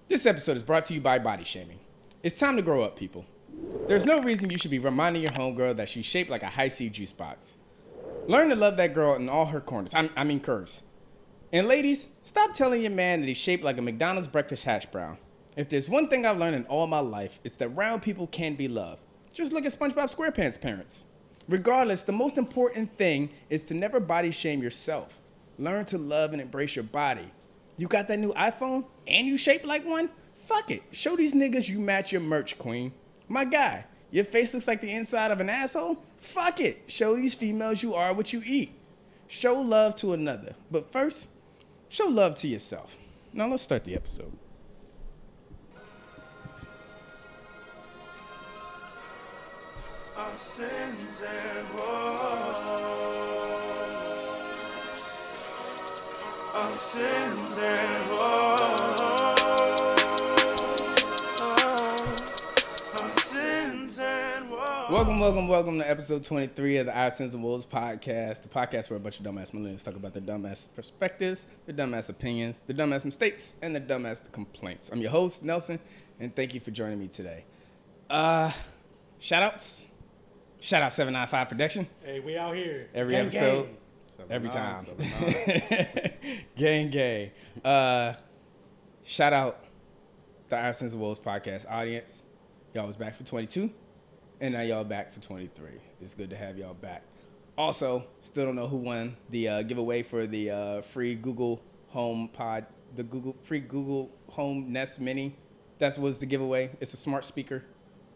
This episode is brought to you by body shaming. It's time to grow up, people. There's no reason you should be reminding your homegirl that she's shaped like a high C juice box. Learn to love that girl in all her corners. I mean curves. And ladies, stop telling your man that he's shaped like a McDonald's breakfast hash brown. If there's one thing I've learned in all my life, it's that round people can be loved. Just look at SpongeBob SquarePants' parents. Regardless, the most important thing is to never body shame yourself. Learn to love and embrace your body. You got that new iPhone and you shaped like one? Fuck it. Show these niggas you match your merch, queen. My guy, your face looks like the inside of an asshole? Fuck it. Show these females you are what you eat. Show love to another. But first, show love to yourself. Now let's start the episode. Our sins and woes. Our sins and woes. Our sins and woes. Welcome to episode 23 of the Our Sins and Woes podcast. The podcast where a bunch of dumbass millennials talk about their dumbass perspectives, their dumbass opinions, their dumbass mistakes, and their dumbass complaints. I'm your host, Nelson, and thank you for joining me today. Shout outs. Shout out 795 Production. Hey, we out here. Every Gang, episode. gang. Every time. Gang. Shout out the Our Sins and Woes podcast audience. Y'all was back for 22, and now y'all back for 23. It's good to have y'all back. Also, still don't know who won the giveaway for the free Google Home Pod, free Google Home Nest Mini. That was the giveaway. It's a smart speaker.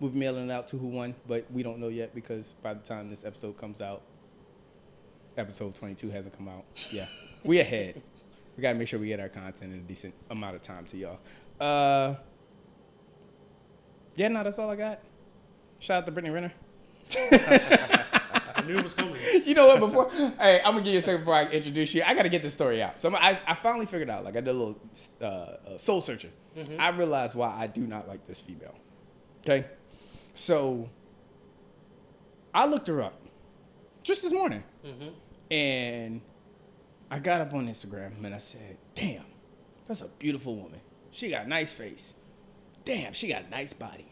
We're mailing it out to who won, but we don't know yet because by the time this episode comes out, episode 22 hasn't come out. Yeah, we ahead. We got to make sure we get our content in a decent amount of time to y'all. Yeah, no, that's all I got. Shout out to Brittney Renner. I knew it was coming. You know what? Hey, I'm going to give you a second before I introduce you. I got to get this story out. So I finally figured out, like I did a little soul searching. Mm-hmm. I realized why I do not like this female. Okay? So I looked her up just this morning. Mm-hmm. And I got up on Instagram and I said, damn, that's a beautiful woman. She got a nice face. Damn, she got a nice body.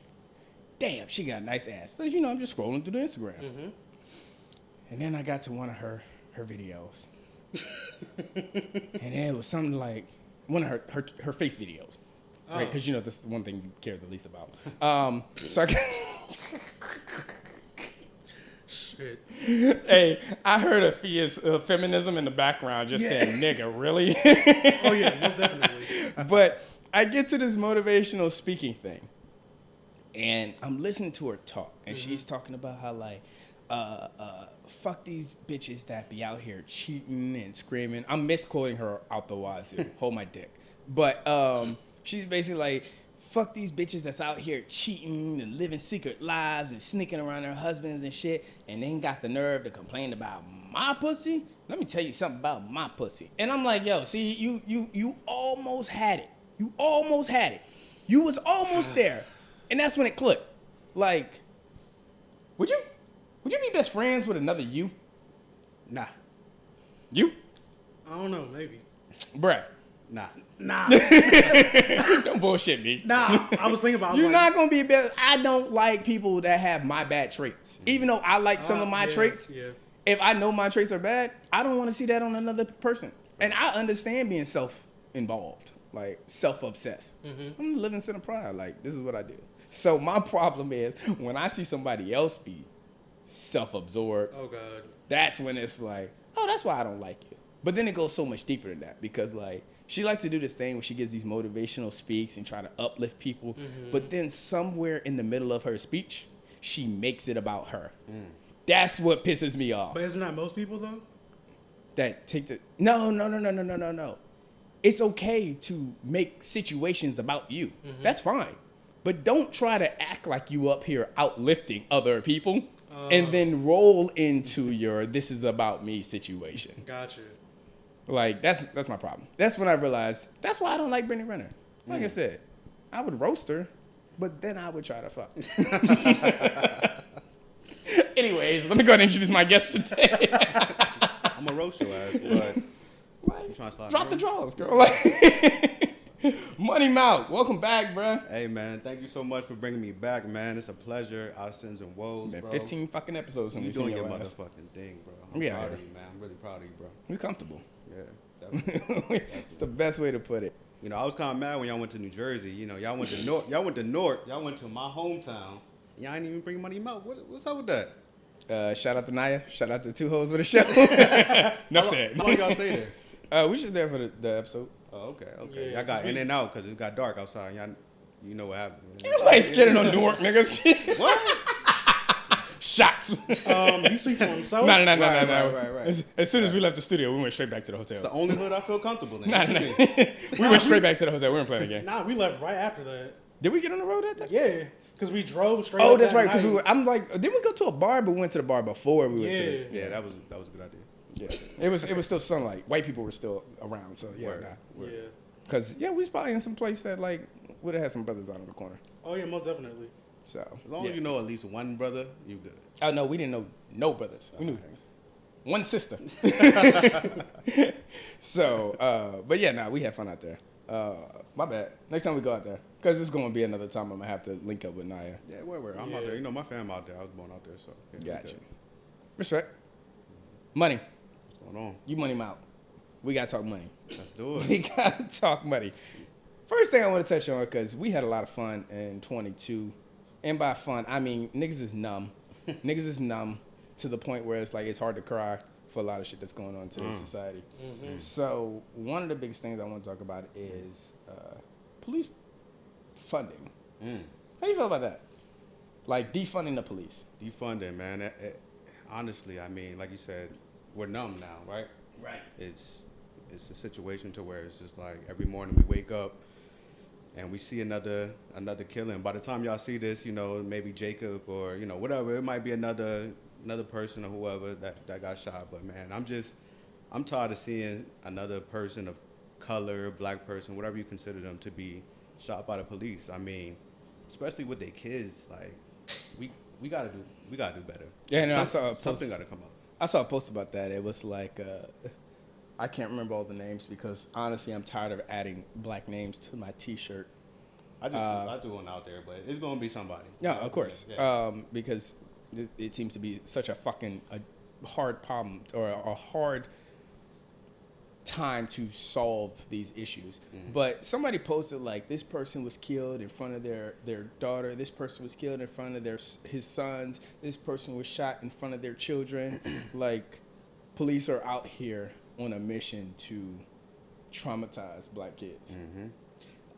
Damn, she got a nice ass. So, you know, I'm just scrolling through the Instagram. Mm-hmm. And then I got to one of her videos. And then it was something like one of her face videos. Oh. Right? Because, you know, this is the one thing you care the least about. So I got... Shit. Hey, I heard a feminism in the background just saying, nigga, really? Oh, yeah, most definitely. But I get to this motivational speaking thing, and I'm listening to her talk, and she's talking about how, like, fuck these bitches that be out here cheating and screaming. I'm misquoting her out the wazoo. Hold my dick. But she's basically like, fuck these bitches that's out here cheating and living secret lives and sneaking around their husbands and shit, and they ain't got the nerve to complain about my pussy. Let me tell you something about my pussy. And I'm like, yo, see, you almost had it. You almost had it. You was almost there. And that's when it clicked. Like, would you be best friends with another you? Nah. You? I don't know, maybe. Bruh. Nah. Don't bullshit me. Nah, I was thinking about... You're not going to be best. I don't like people that have my bad traits. Even though I like some of my traits, if I know my traits are bad, I don't want to see that on another person. And I understand being self-involved, like self-obsessed. Mm-hmm. I'm living sin of pride. Like, this is what I do. So my problem is when I see somebody else be self-absorbed, oh God, that's when it's like, oh, that's why I don't like you. But then it goes so much deeper than that because, like, she likes to do this thing where she gives these motivational speaks and try to uplift people. Mm-hmm. But then somewhere in the middle of her speech, she makes it about her. Mm. That's what pisses me off. But isn't that most people, though? That take the... No. It's okay to make situations about you. Mm-hmm. That's fine. But don't try to act like you up here outlifting other people and then roll into your this is about me situation. Gotcha. Like, that's my problem. That's when I realized, that's why I don't like Brittney Renner. Like I said, I would roast her, but then I would try to fuck. Anyways, let me go ahead and introduce my guest today. I'm going to roast your ass, but... Like, drop the drawers, girl. Like, Money Mouth, welcome back, bruh. Hey man, thank you so much for bringing me back, man. It's a pleasure. Our sins and woes, Man, bro. 15 fucking episodes and You we seen doing your ass. motherfucking thing, bro. I'm Yeah, proud yeah. of you, man. I'm really proud of you, bro. We comfortable. Yeah, definitely. It's the best way to put it. You know, I was kind of mad when y'all went to New Jersey. You know, y'all went to North. Y'all went to North. Y'all went to my hometown. Y'all ain't even bring money out. What's up with that? Shout out to Naya. Shout out to Two Hoes with a Show. Enough said. How long y'all stay there? We should there for the episode. Oh, okay. Yeah, Y'all got 'cause in we- and out because it got dark outside. Y'all, you know what happened. You ain't scared of no Newark niggas. What? Shots. He speaks for himself. No. Right. As soon as we left the studio, we went straight back to the hotel. It's the only hood I feel comfortable in. No. What you mean? We went straight back to the hotel. We weren't playing again. Nah, we left right after that. Did we get on the road at that? Yeah, because we drove straight. Oh, up that's that right. Because night. I'm like, didn't we go to a bar? But we went to the bar before we went to. Yeah. Yeah, that was a good idea. Yeah, it was still sunlight. White people were still around. So yeah, Word. nah. Yeah. Because yeah, we was probably in some place that like would have had some brothers out in the corner. Oh yeah, most definitely. So As long yeah. as you know at least one brother, you good. Oh no, we didn't know no brothers. We knew one sister. So, but yeah, we had fun out there. My bad. Next time we go out there, because it's gonna be another time I'm gonna have to link up with Naya. Yeah, where? I'm out Yeah. there. You know, my fam out there. I was born out there, so. Yeah, Gotcha. good. Respect. Money. What's going on? You money him out. We gotta talk money. Let's do it. We gotta talk money. First thing I want to touch on, because we had a lot of fun in 22, and by fun I mean niggas is numb. Niggas is numb to the point where it's like it's hard to cry for a lot of shit that's going on in today's society. So one of the biggest things I want to talk about is police funding. How you feel about that? Like defunding the police. Defunding, man. Honestly, I mean, like you said, we're numb now, right? Right. It's a situation to where it's just like every morning we wake up and we see another killing. By the time y'all see this, you know, maybe Jacob or, you know, whatever, it might be another person or whoever that got shot. But man, I'm tired of seeing another person of color, black person, whatever you consider them to be shot by the police. I mean, especially with their kids, like we gotta do better. Yeah, no, I saw a post. Something gotta come up. I saw a post about that. It was like, I can't remember all the names because honestly, I'm tired of adding black names to my T-shirt. I threw one out there, but it's gonna be somebody. Yeah, of course. Yeah. Because it seems to be such a hard problem or a hard time to solve these issues. But somebody posted like this person was killed in front of their daughter. This person was killed in front of his sons. This person was shot in front of their children. Like police are out here on a mission to traumatize black kids.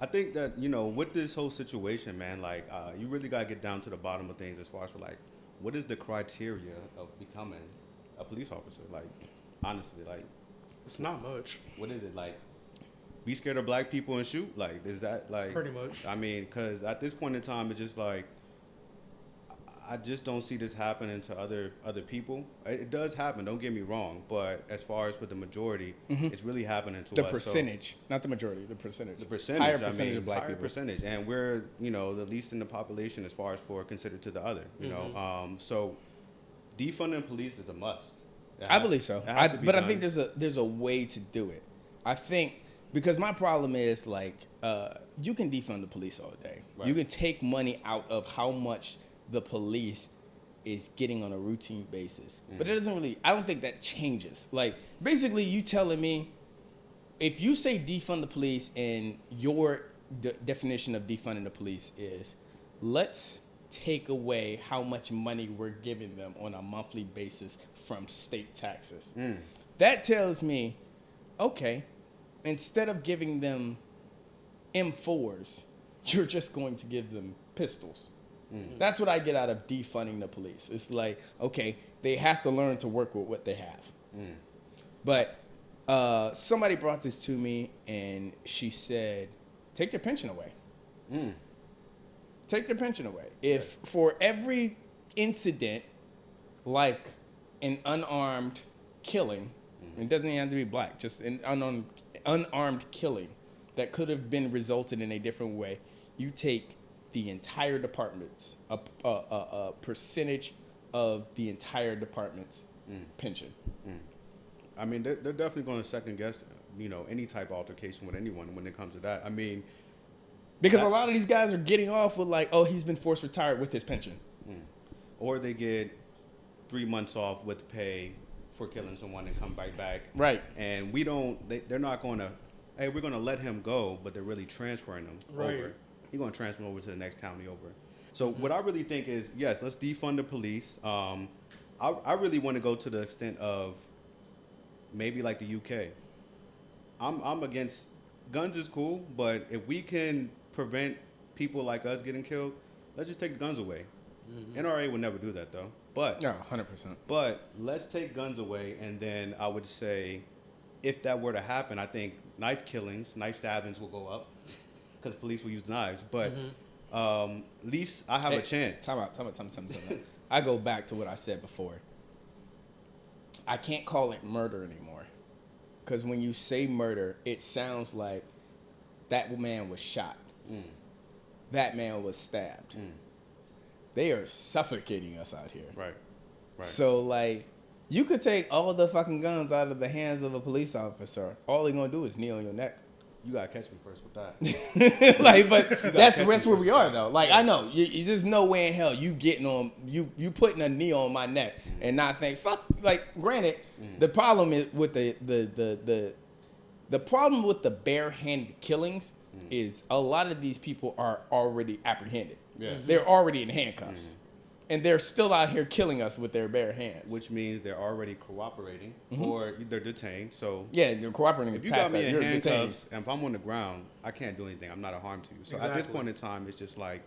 I think that, you know, with this whole situation, man, like you really gotta get down to the bottom of things as far as for like, what is the criteria of becoming a police officer? Like, honestly, like, It's not much. what is it? Like, be scared of black people and shoot? Like, is that like? Pretty much. I mean, because at this point in time, it's just like, I just don't see this happening to other people. It does happen, don't get me wrong, but as far as with the majority, it's really happening to The us. percentage, not the majority, the percentage. The percentage, higher percentage of black higher people. percentage, and we're, you know, the least in the population as far as for considered to the other, you know. So defunding police is a must. I believe so. It has to be But I done. think there's a way to do it. I think because my problem is like you can defund the police all day. Right. You can take money out of how much the police is getting on a routine basis. But it doesn't really, I don't think that changes. Like basically you telling me if you say defund the police and your definition of defunding the police is let's take away how much money we're giving them on a monthly basis from state taxes. That tells me, okay, instead of giving them M4s, you're just going to give them pistols. That's what I get out of defunding the police. It's like, okay, they have to learn to work with what they have. But somebody brought this to me and she said, take their pension away. Take their pension away. If for every incident like an unarmed killing, it doesn't even have to be black, just an unarmed killing that could have been resulted in a different way, you take the entire department's a percentage of the entire department's pension. I mean, they're definitely going to second guess any type of altercation with anyone when it comes to that. I mean, Because a lot of these guys are getting off with like, oh, he's been forced retired with his pension. or they get 3 months off with pay for killing someone and come right back. Right. And they're not going to, hey, we're going to let him go, but they're really transferring him over. He's going to transfer him over to the next county over. So what I really think is, yes, let's defund the police. I really want to go to the extent of maybe like the UK. I'm against guns is cool, but if we can prevent people like us getting killed, let's just take the guns away. NRA would never do that though. But No, 100%. But let's take guns away, and then I would say, if that were to happen, I think knife killings, knife stabbings will go up because police will use knives. But at least I have a chance. Time out. I go back to what I said before. I can't call it murder anymore. Because when you say murder, it sounds like that man was shot. That man was stabbed. They are suffocating us out here. Right. So, like, you could take all the fucking guns out of the hands of a police officer. All they're going to do is knee on your neck. You got to catch me first with that. Like, but that's where we are, though. Like, I know. There's no way in hell you getting on, you putting a knee on my neck and not think, fuck. Like, granted, the problem is with the problem with the barehanded killings is a lot of these people are already apprehended. Yes. They're already in handcuffs. And they're still out here killing us with their bare hands. Which means they're already cooperating or they're detained. So yeah, they're cooperating. if you got me in handcuffs and if I'm on the ground, I can't do anything. I'm not a harm to you. So at this point in time, it's just like,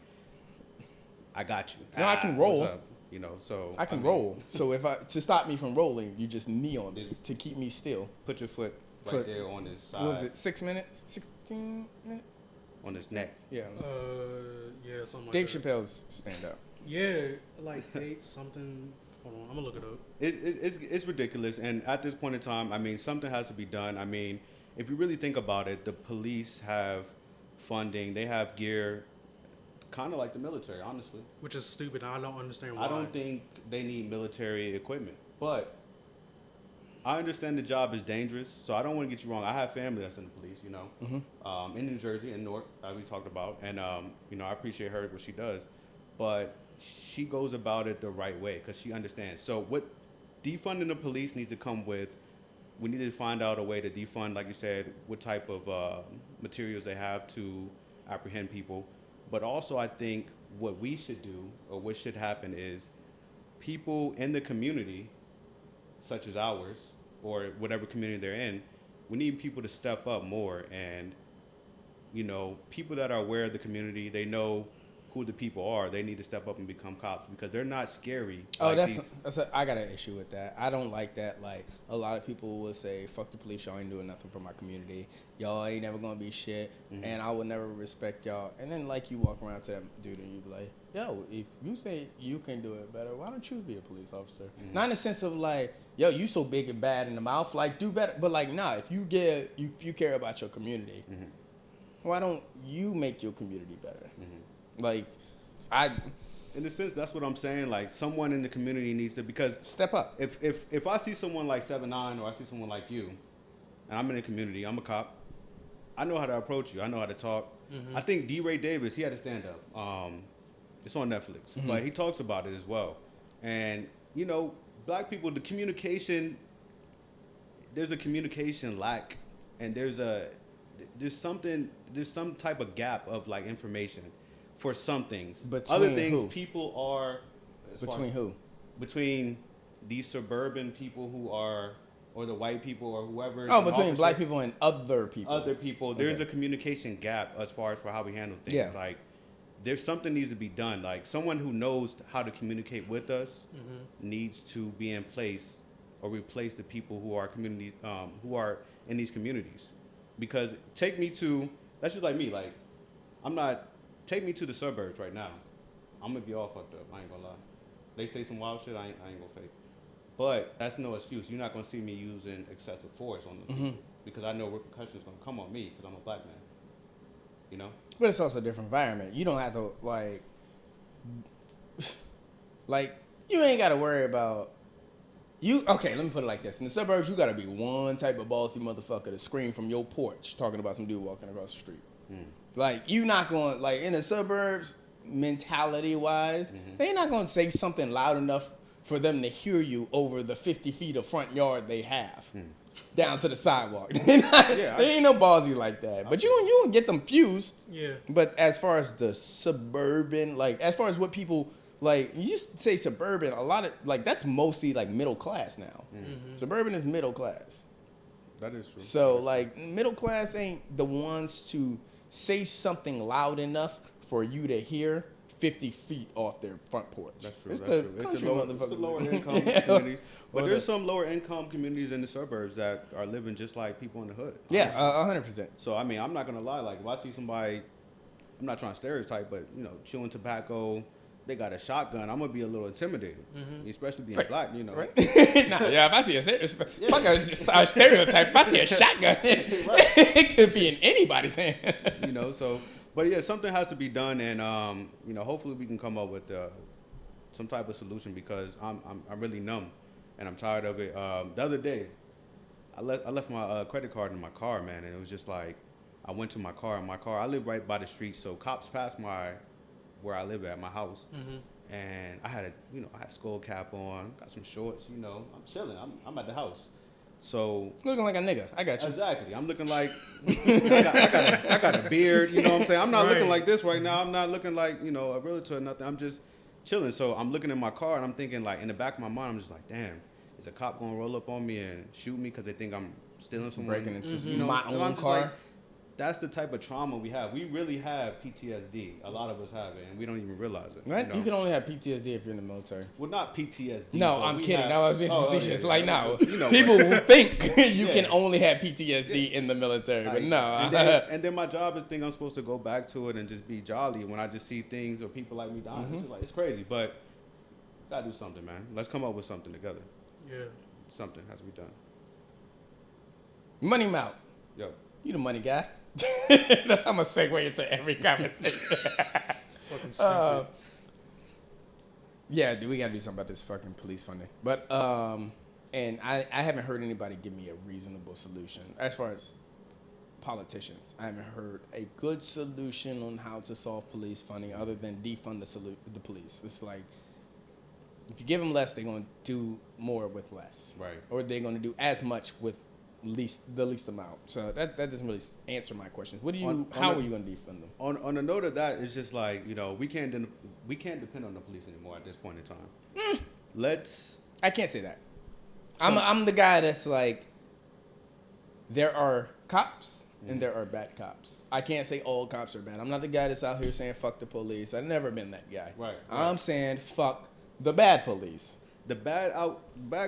I got you. Now I can roll. What's up? So I can roll. So to stop me from rolling, you just knee on me to keep me still. Put your foot right there on his side. What was it 6 minutes? 16 minutes? On his neck. Yeah. Yeah, something like Dave that. Chappelle's stand up. Yeah, like 8 something. Hold on, I'm gonna look it up. It's ridiculous, and at this point in time, I mean, something has to be done. I mean, if you really think about it, the police have funding, they have gear, kind of like the military, honestly. Which is stupid. I don't understand why. I don't think they need military equipment, but I understand the job is dangerous, so I don't want to get you wrong. I have family that's in the police, in New Jersey, in Newark, as we talked about, and I appreciate her what she does, but she goes about it the right way because she understands. So what defunding the police needs to come with, we need to find out a way to defund, like you said, what type of materials they have to apprehend people. But also I think what we should do, or what should happen, is people in the community, such as ours, or whatever community they're in, we need people to step up more. And, people that are aware of the community, they know who the people are, they need to step up and become cops because they're not scary. Oh, I got an issue with that. I don't like that. Like, a lot of people will say, fuck the police, y'all ain't doing nothing for my community. Y'all ain't never gonna be shit, and I will never respect y'all. And then, like, you walk around to that dude and you be like, yo, if you say you can do it better, why don't you be a police officer? Not in the sense of like, yo, you so big and bad in the mouth, like, do better. But like, nah, if you care about your community, why don't you make your community better? Like, in a sense, that's what I'm saying. Like, someone in the community needs to, because step up. If I see someone like 7'9", or I see someone like you, and I'm in a community, I'm a cop, I know how to approach you. I know how to talk. I think D. Ray Davis, he had a stand up. It's on Netflix, but he talks about it as well. And black people, the communication, there's a communication lack, and there's some type of gap of like information for some things. Between other things, who? people are Between who? Between these suburban people who are, or the white people or whoever. Oh, between black people and other people. Other people, there's a communication gap as far as for how we handle things. Yeah. Like, there's something needs to be done. Like, someone who knows how to communicate with us needs to be in place or replace the people who are who are in these communities. Because that's just like me. Like, take me to the suburbs right now. I'm gonna be all fucked up. I ain't gonna lie. They say some wild shit. I ain't gonna fake. But that's no excuse. You're not gonna see me using excessive force on the people because I know repercussions gonna come on me because I'm a black man. But it's also a different environment. You don't have to like you ain't got to worry about. Okay, let me put it like this. In the suburbs, you gotta be one type of ballsy motherfucker to scream from your porch talking about some dude walking across the street. Like, you not going, like, in the suburbs, mentality-wise, they not gonna say something loud enough for them to hear you over the 50 feet of front yard they have. Down to the sidewalk. They ain't no ballsy like that. But you gonna get them fuse. Yeah. But as far as the suburban, like, as far as what people... Like, you just say suburban, a lot of, like, that's mostly, like, middle class now. Suburban is middle class. That is true. So, like, middle class ain't the ones to say something loud enough for you to hear 50 feet off their front porch. That's true. It's That's the true. country It's the lower income communities. But there's some lower income communities in the suburbs that are living just like people in the hood. Yeah, 100%. So, I mean, I'm not going to lie. Like, if I see somebody, I'm not trying to stereotype, but, you know, chewing tobacco, they got a shotgun, I'm going to be a little intimidated, especially being black, you know. Right? If I see a stereotype, if I see a shotgun, it could be in anybody's hand. You know, so, but yeah, something has to be done, and, you know, hopefully we can come up with some type of solution, because I'm really numb, and I'm tired of it. The other day, I left my credit card in my car, man, and it was just like, I went to my car, I live right by the street, so cops passed where I live at, my house, and I had a skull cap on, got some shorts, you know, I'm chilling, I'm at the house, so Looking like a nigga, I got you. exactly, I'm looking like I got a beard, you know what I'm saying? I'm not looking like this right now. I'm not looking like, you know, a realtor or nothing. I'm just chilling. So I'm looking in my car and I'm thinking, like, in the back of my mind, I'm just like, damn, is a cop gonna roll up on me and shoot me because they think I'm stealing some Breaking into you know, my I'm own just car. like, that's the type of trauma we have. We really have PTSD. A lot of us have it, and we don't even realize it. Right? You know? You can only have PTSD if you're in the military. Well, not PTSD. No, but I'm we kidding. have- No, I was being Oh, facetious. yeah, Like, yeah. no. You know, People but- will think you can Yeah. only have PTSD in the military, but no. And then my job is think I'm supposed to go back to it and just be jolly when I just see things or people like me dying. It's just like, it's crazy, but gotta do something, man. Let's come up with something together. Yeah. Something has to be done. Money Malc. Yo, You the money guy. That's how I'm going to segue into every conversation. Fucking stupid. Yeah, dude, we got to do something about this fucking police funding. But, and I haven't heard anybody give me a reasonable solution. As far as politicians, I haven't heard a good solution on how to solve police funding other than defund the police. It's like, if you give them less, they're going to do more with less. Right. Or they're going to do as much with the least amount. So that doesn't really answer my questions. How are you going to defund them? on a note of that, it's just like, you know, we can't depend on the police anymore at this point in time. I can't say that. I'm the guy that's like, there are cops and there are bad cops. I can't say all cops are bad. I'm not the guy that's out here saying fuck the police. I've never been that guy. Right. I'm saying fuck the bad police. The bad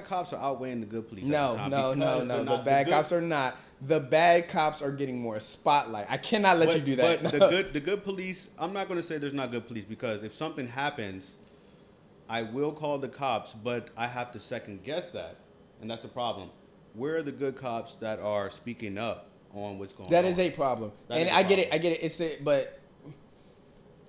cops are outweighing the good police. No. The bad cops are not. The bad cops are getting more spotlight. I cannot let you do that. But the good police, I'm not going to say there's not good police, because if something happens, I will call the cops, but I have to second guess that. And that's the problem. Where are the good cops that are speaking up on what's going on? That is a problem. And I get it. It's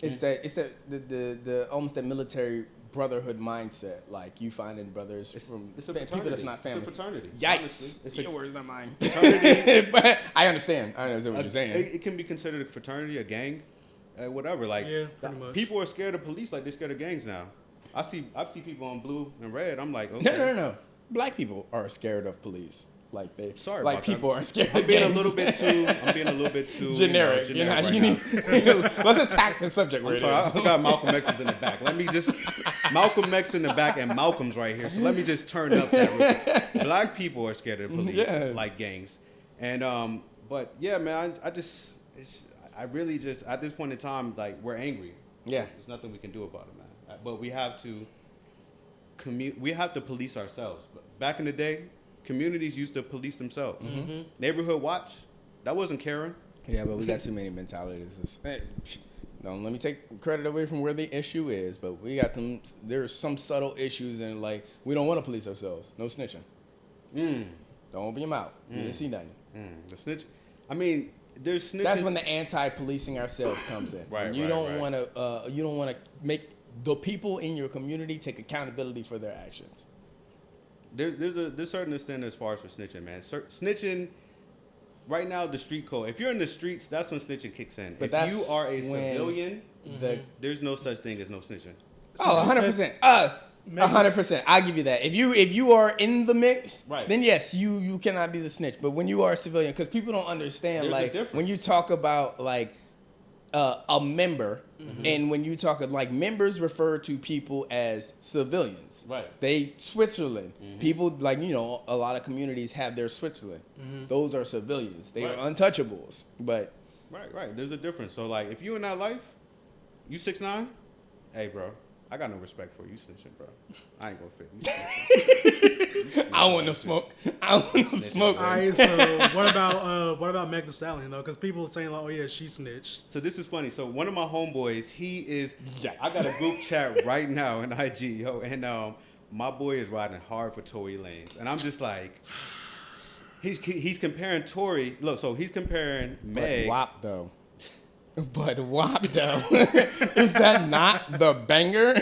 the almost that military brotherhood mindset. Like, you finding brothers from it's a people that's not family. It's a fraternity. Yikes. Honestly. It's Your words, not mine. fraternity. But I understand what you're saying. It can be considered a fraternity, a gang, whatever. Like, Yeah, pretty much. people are scared of police like they're scared of gangs now. I see people on blue and red. I'm like, okay. No. Black people are scared of police. Like Sorry like about people that. are scared I'm of being a gangs. little bit too generic. generic right you now. need, let's attack the subject where I'm it sorry, I is. forgot Malcolm X is in the back. Let me just Malcolm X in the back and Malcolm's right here. So let me just turn up that real quick. Black people are scared of the police, Yeah. like gangs. And but yeah, man, I really just at this point in time, like, we're angry. Yeah. There's nothing we can do about it, man. But we have to we have to police ourselves. But back in the day, communities used to police themselves. Neighborhood watch, that wasn't caring. Yeah, but we got too many mentalities. Don't let me take credit away from where the issue is, but we got there's some subtle issues, and like, we don't want to police ourselves. No snitching. Don't open your mouth. You didn't see nothing. The snitch. I mean, there's snitches. That's when the anti-policing ourselves comes in. Right, You right, don't right. want to. You don't want to make the people in your community take accountability for their actions. there's a certain extent as far as for snitching, man. Snitching. Right now, the street code. If you're in the streets, that's when snitching kicks in. But if you are a civilian, the there's no such thing as no snitching. Oh, 100%. 100%. I'll give you that. If you are in the mix, Right. then yes, you cannot be the snitch. But when you are a civilian, because people don't understand, There's a like difference. when you talk about like a member, and when you talk like members refer to people as civilians. Right. They Switzerland. People like a lot of communities have their Switzerland. Those are civilians. They Right. are untouchables. But Right. There's a difference. So like, if you in that life, you 6'9", hey bro, I got no respect for you snitching, bro. I ain't gonna fit. You snitching. I don't want no smoke. I don't want no smoke. All right, so what about Meg Thee Stallion though? Because people are saying like, oh yeah, she snitched. So this is funny. So one of my homeboys, he is. Yikes. I got a group chat right now in IG, yo, and my boy is riding hard for Tory Lanez, and I'm just like, he's comparing Tory. Look, so he's comparing Meg. But WAP though. But WAP though. Is that not the banger?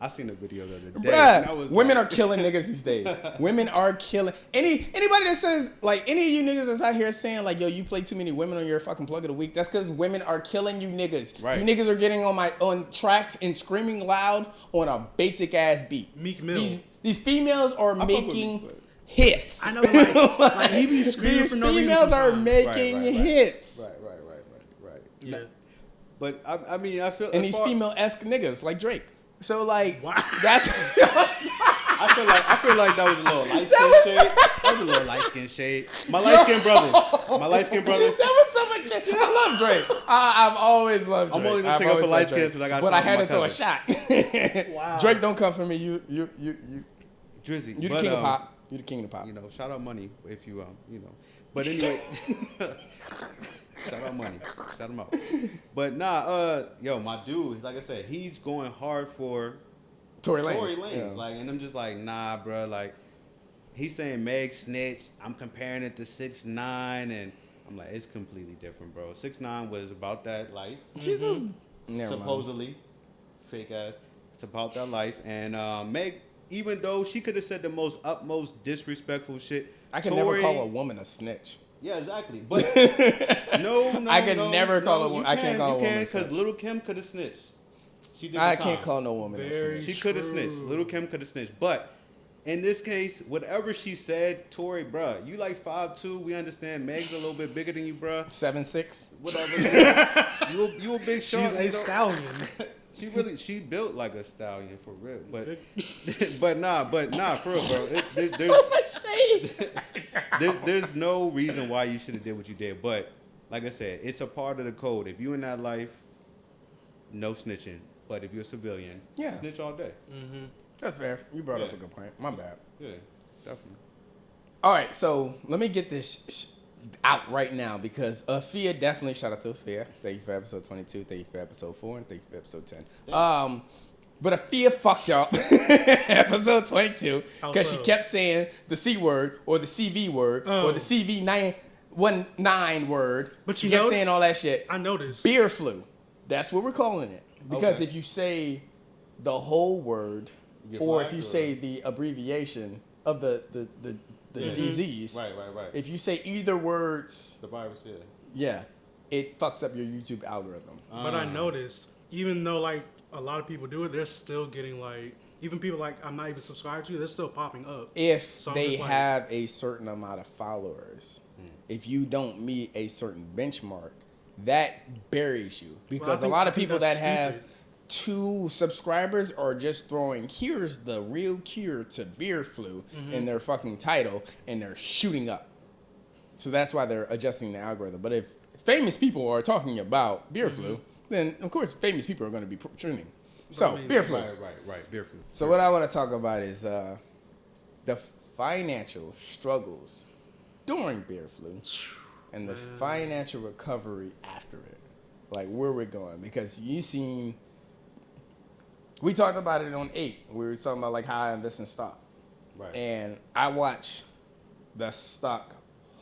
I seen the video the other day. Bruh, and I was women like- are killing niggas these days. Women are killing anybody that says like any of you niggas that's out here saying like, yo, you play too many women on your fucking plug of the week. That's because women are killing you niggas. Right. You niggas are getting on tracks and screaming loud on a basic ass beat. Meek Mill. These females are fuck with making Meek Mill. hits. I know, like he be screaming These for no reason. females are sometimes. making Right. hits. Right. Yeah. But I mean, I feel. And as these far- female-esque niggas like Drake. So like Wow. that's I feel like that was a little light skin shade. That was a little light skin shade. My light skin brothers. That was so much shit. I love Drake. I've always loved Drake. I'm only gonna I've take up for always light loved skins Drake. 'cause I got But I shot had with to my throw a shot. Wow. Drake, don't come for me. You Drizzy. the But, king of pop. You the king of pop. You know, shout out money if you But anyway, shout out money. Shout him out. But nah, my dude, like I said, he's going hard for Tory Tory Lanez. Lanez. Yeah. Like, and I'm just like, nah, bro. Like, he's saying Meg snitch. I'm comparing it to 6ix9ine, and I'm like, it's completely different, bro. 6ix9ine was about that life, She's a never mind. supposedly, fake ass. It's about that life, and Meg, even though she could have said the utmost disrespectful shit, I can Tory, never call a woman a snitch. Yeah, exactly. But no, I can never call a woman. I you can't call a woman a because snitch. Little Kim could have snitched. She did. I the can't time. call no woman a Very snitch. She could have True. snitched. Little Kim could have snitched. But in this case, whatever she said, Tory, bruh, you like 5'2". We understand Meg's a little bit bigger than you, bruh. 7'6". Whatever. you a big shot. She's a stallion. She built like a stallion for real. But but nah, for real, bro. There's So much shade. there's no reason why you should have did what you did. But like I said, it's a part of the code. If you in that life, no snitching. But if you're a civilian, Yeah. snitch all day. That's fair. You brought up Yeah. a good point. My bad. Yeah, definitely. All right, so let me get this out right now because Afia, definitely shout out to Afia. Thank you for episode 22. Thank you for episode 4, and thank you for episode 10. But Afia fucked up episode 22 How because she so? kept saying the C word or the CV word or the CV919 word. But she you kept know- saying all that shit. I noticed. Beer flu. That's what we're calling it. Because Okay. if you say the whole word You get or if flagged, you or- say the abbreviation of the disease, Right. if you say either words, The virus, yeah. yeah, it fucks up your YouTube algorithm. But I noticed, even though like a lot of people do it, they're still getting like, even people like I'm not even subscribed to, they're still popping up. If So I'm they just like- have a certain amount of followers, if you don't meet a certain benchmark, that buries you. Because a lot of people that that's have stupid. 2 subscribers are just throwing here's the real cure to beer flu in their fucking title and they're shooting up. So that's why they're adjusting the algorithm. But if famous people are talking about beer flu, then of course famous people are going to be trending. So I mean, beer flu. Right. Beer flu. So what I want to talk about is the financial struggles during beer flu and the financial recovery after it. Like where we're going. Because we talked about it on 8. We were talking about like how I invest in stock. Right. And I watched the stock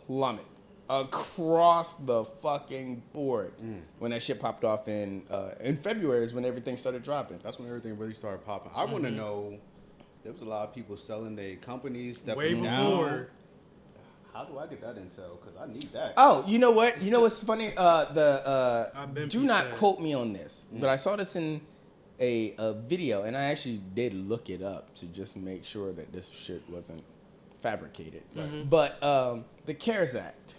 plummet across the fucking board when that shit popped off in February is when everything started dropping. That's when everything really started popping. I want to know there was a lot of people selling their companies, Way stepping down. before. How do I get that intel? Because I need that. Oh, you know what? You know what's funny? I've been Do peeped not that. quote me on this, but I saw this in a video, and I actually did look it up to just make sure that this shit wasn't fabricated. But the CARES Act,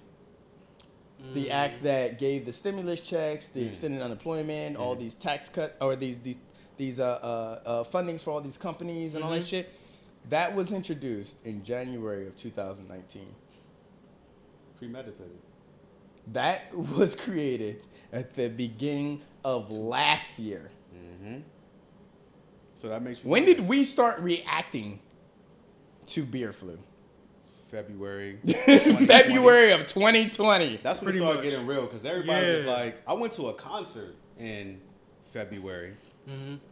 the act that gave the stimulus checks, the extended unemployment, all these tax cuts, or these fundings for all these companies and all that shit, that was introduced in January of 2019. Premeditated. That was created at the beginning of last year. So that makes you. When did we start reacting to beer flu? February. February of 2020. That's when Pretty it started much. getting real because everybody was Yeah. like, I went to a concert in February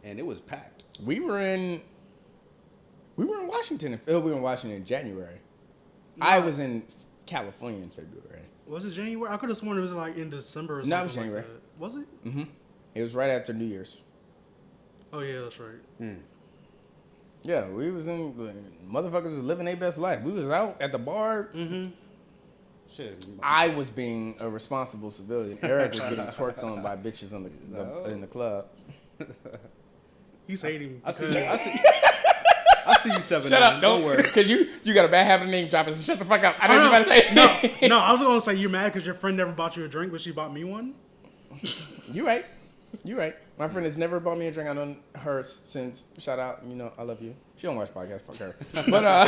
and it was packed. We were in Washington. We were in Washington in January. I was in California in February. Was it January? I could have sworn it was like in December or something. No, it was like January. that. Was it? It was right after New Year's. Oh yeah, that's right. Yeah, we was in. Motherfuckers was living their best life. We was out at the bar. Shit. I was being a responsible civilian. Eric was getting twerked on by bitches on in the club. He's hating. I see. because- I see you 7. Shut up! Don't worry. Because you got a bad habit of name dropping. So shut the fuck up. I know what you about to say. No, I was gonna say you're mad because your friend never bought you a drink, but she bought me one. You right. You right. My friend has never bought me a drink. I known her since. Shout out. You know, I love you. She don't watch podcasts. Fuck her. But I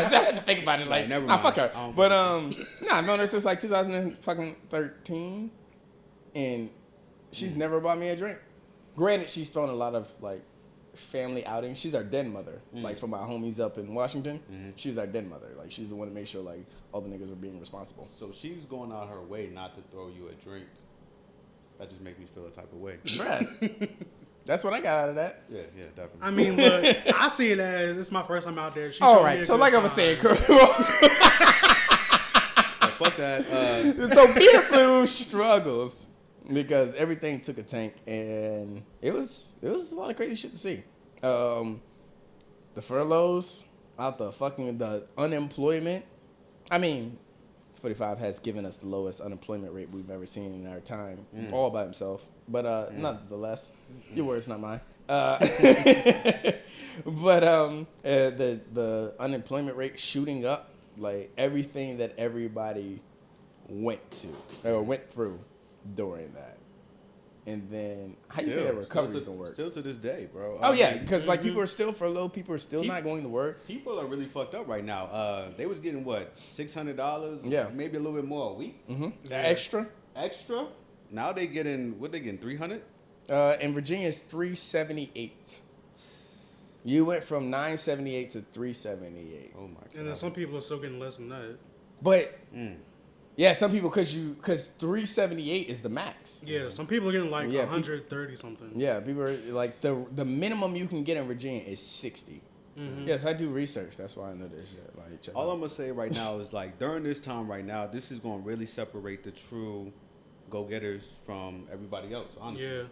had to think about it. Like, never nah, mind. fuck her. I don't But I've known her since like 2013, and she's never bought me a drink. Granted, she's thrown a lot of like family outings. She's our den mother. Like for my homies up in Washington, she's our den mother. Like she's the one to make sure like all the niggas were being responsible. So she's going out her way not to throw you a drink. That just makes me feel a type of way. Bruh. That's what I got out of that. Yeah, definitely. I mean, look, I see it as it's my first time out there. She All showed me right. a So good like I was saying, time. So fuck that. So beer flu struggles because everything took a tank, and it was a lot of crazy shit to see. The furloughs, the unemployment. I mean, 45 has given us the lowest unemployment rate we've ever seen in our time, all by himself. But nonetheless, your words, not mine. But the unemployment rate shooting up, like everything that everybody went through during that. And then how do you think that recovery's gonna work? Still to this day, bro. Oh yeah, because like people are still furloughed, people are still not going to work. People are really fucked up right now. They was getting what, $600? Yeah. Maybe a little bit more a week. The extra Extra. Now they getting what, they getting 300? in Virginia is $378. You went from $978 to $378. Oh my god. And then some people are still getting less than that. But yeah, some people because $378 is the max. Yeah, some people are getting like Yeah, 130 something. Yeah, people are like the minimum you can get in Virginia is 60. Yes, I do research. That's why I know this shit. Like, check All out. I'm gonna say right now is like during this time right now, this is gonna really separate the true go-getters from everybody else. Honestly, Yeah.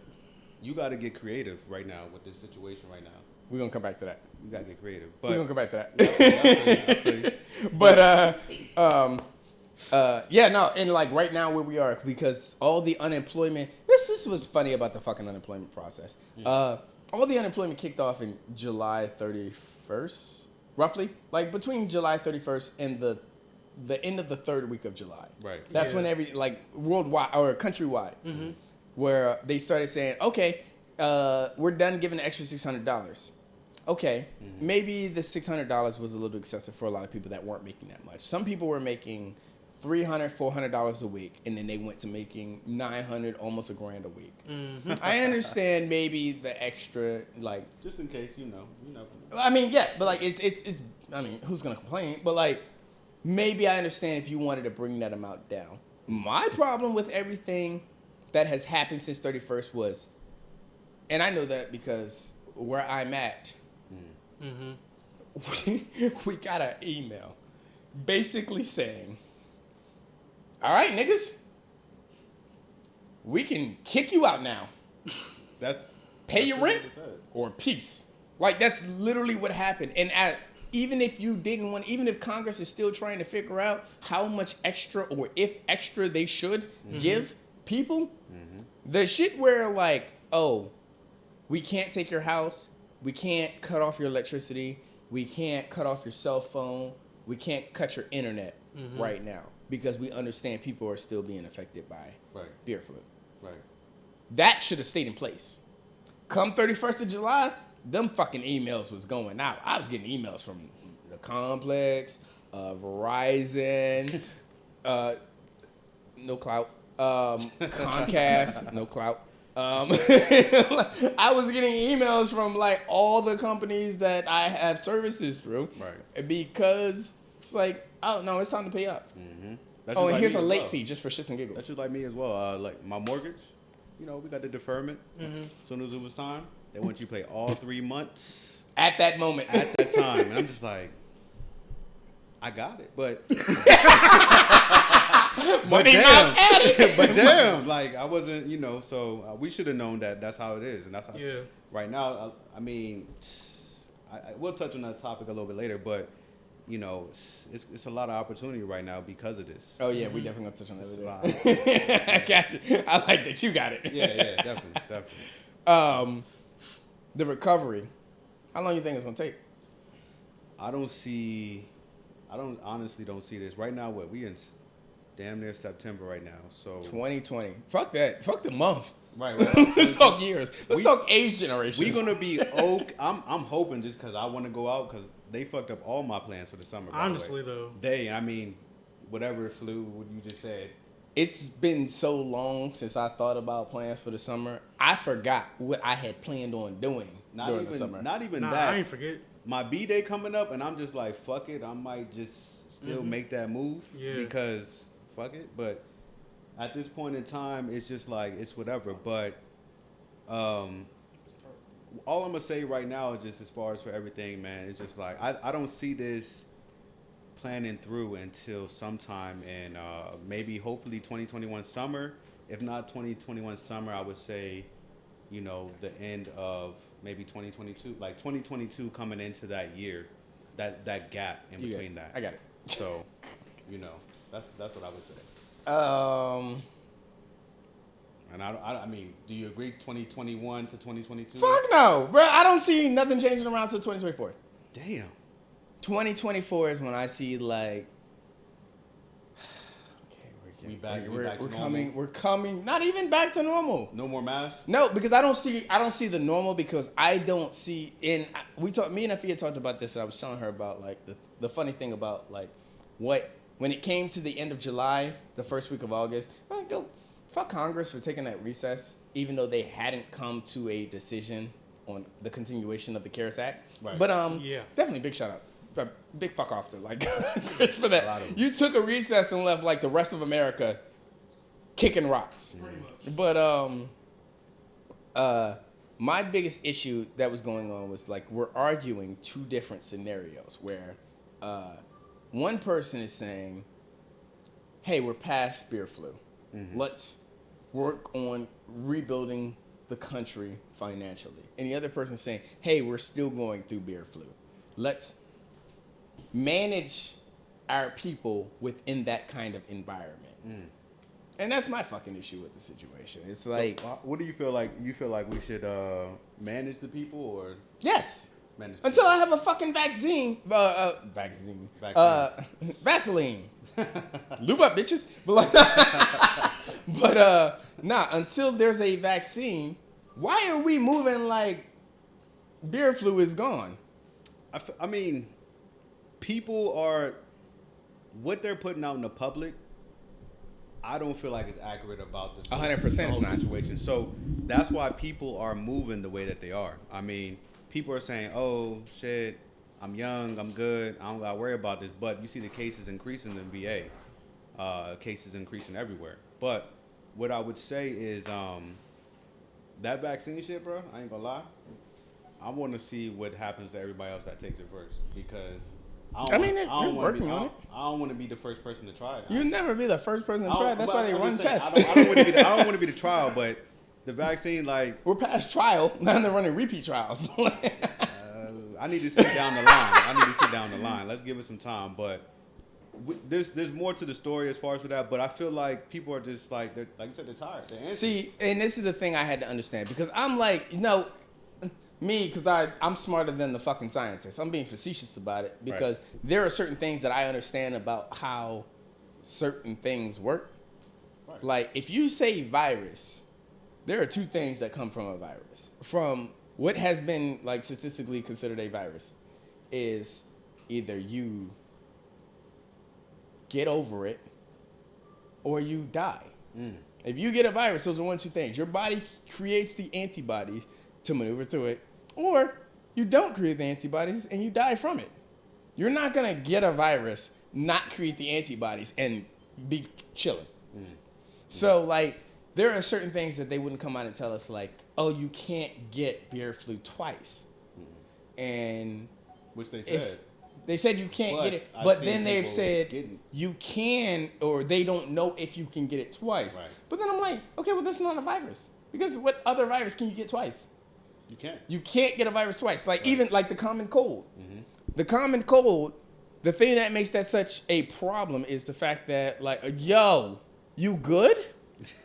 you got to get creative right now with this situation right now. We're gonna come back to that. You got to get creative. We're gonna But come back to that. I feel you. But yeah, no, and like right now where we are, because all the unemployment. This is what's funny about the fucking unemployment process. All the unemployment kicked off in July 31st, roughly, like between July 31st and the end of the third week of July. Right. That's Yeah. when like worldwide or countrywide, where they started saying, okay, we're done giving the extra $600. Okay, maybe the $600 was a little excessive for a lot of people that weren't making that much. Some people were making $300, $400 a week, and then they went to making $900, almost $1,000 a week. I understand maybe the extra, like, Just in case, you know. I mean, yeah, but like it's. I mean, who's gonna complain? But like, maybe I understand if you wanted to bring that amount down. My problem with everything that has happened since 31st was, and I know that because where I'm at, we got an email basically saying, all right, niggas, we can kick you out now. That's Pay your what rent they said. or peace. Like, that's literally what happened. And even if you didn't want, even if Congress is still trying to figure out how much extra or if extra they should give people, the shit where like, oh, we can't take your house, we can't cut off your electricity, we can't cut off your cell phone, we can't cut your internet right now because we understand people are still being affected by beer flu. Right. That should have stayed in place. Come 31st of July, them fucking emails was going out. I was getting emails from the Complex, Verizon, no clout, Comcast, no clout. I was getting emails from like all the companies that I have services through, right? Because it's like, oh no, it's time to pay up. Oh, and here's a late fee just for shits and giggles. That's just like me as well. Like my mortgage, you know, we got the deferment. As soon as it was time, they want you to pay all 3 months at that moment, at that time, and I'm just like, I got it, but but damn, like I wasn't, you know. So we should have known that that's how it is, and that's how. Yeah. Right now, I mean, we'll touch on that topic a little bit later, but you know, it's a lot of opportunity right now because of this. Oh yeah, we definitely gonna touch on that later. I got you. I like that you got it. Yeah, definitely. The recovery. How long you think it's gonna take? I honestly don't see this right now. We in damn near September right now. So 2020. Fuck that. Fuck the month. Right. Let's talk years. Let's talk age generation. We're gonna be okay. I'm hoping just because I want to go out because they fucked up all my plans for the summer. Honestly, though. I mean, whatever flew, what you just said. It's been so long since I thought about plans for the summer. I forgot what I had planned on doing during the summer. Not even that. I ain't forget. My B-Day coming up, and I'm just like, fuck it. I might just still make that move because fuck it. But at this point in time, it's just like, it's whatever. But all I'm going to say right now is just as far as for everything, man, it's just like, I don't see this planning through until sometime in maybe hopefully 2021 summer. If not 2021 summer, I would say, you know, the end of maybe 2022, like 2022 coming into that year, that gap in between that. I got it. So, you know, that's what I would say. And I mean, do you agree 2021 to 2022? Fuck no, bro. I don't see nothing changing around till 2024. Damn. 2024 is when I see like, we're coming. Not even back to normal. No more masks. No, because I don't see the normal because I don't see me and Afia talked about this. And I was telling her about like the funny thing about like when it came to the end of July, the first week of August, like, yo, fuck Congress for taking that recess, even though they hadn't come to a decision on the continuation of the CARES Act. Right. But definitely big shout out. Big fuck off to like it's for that. You took a recess and left like the rest of America kicking rocks. But my biggest issue that was going on was like we're arguing two different scenarios where one person is saying, hey, we're past beer flu. Let's work on rebuilding the country financially. And the other person is saying, hey, we're still going through beer flu. Let's manage our people within that kind of environment. And that's my fucking issue with the situation. It's like, so, what do you feel like? You feel like we should manage the people or? Yes. Manage until I have a fucking vaccine. Vaseline. Lube up, bitches. But until there's a vaccine, why are we moving like beer flu is gone? I mean, people are, what they're putting out in the public, I don't feel like it's accurate about this 100% it's not situation. So that's why people are moving the way that they are. I mean, people are saying, oh, shit, I'm young, I'm good, I don't got to worry about this. But you see the cases increasing in VA, cases increasing everywhere. But what I would say is that vaccine shit, bro, I ain't going to lie. I want to see what happens to everybody else that takes it first because they're working on it. I don't want to be the first person to try it. You'll never be the first person to try it. That's why they run tests. I don't want to be the trial, but the vaccine, like... We're past trial. Now they're running repeat trials. I need to see down the line. Let's give it some time. But there's more to the story as far as with that. But I feel like people are just like you said, they're tired. They're antsy. See, and this is the thing I had to understand because I'm like, because I'm smarter than the fucking scientists. I'm being facetious about it because there are certain things that I understand about how certain things work. Right. Like if you say virus, there are two things that come from a virus. From what has been like statistically considered a virus is either you get over it or you die. If you get a virus, those are one of two things. Your body creates the antibodies to maneuver through it, or you don't create the antibodies and you die from it. You're not gonna get a virus, not create the antibodies, and be chilling. So like, there are certain things that they wouldn't come out and tell us, like, oh, you can't get beer flu twice, and which they said. They said you can't get it, but then they've said you can, or they don't know if you can get it twice. Right. But then I'm like, okay, well, that's not a virus, because what other virus can you get twice? You can't. You can't get a virus twice. Like even like the common cold. The common cold, the thing that makes that such a problem is the fact that like, yo, you good?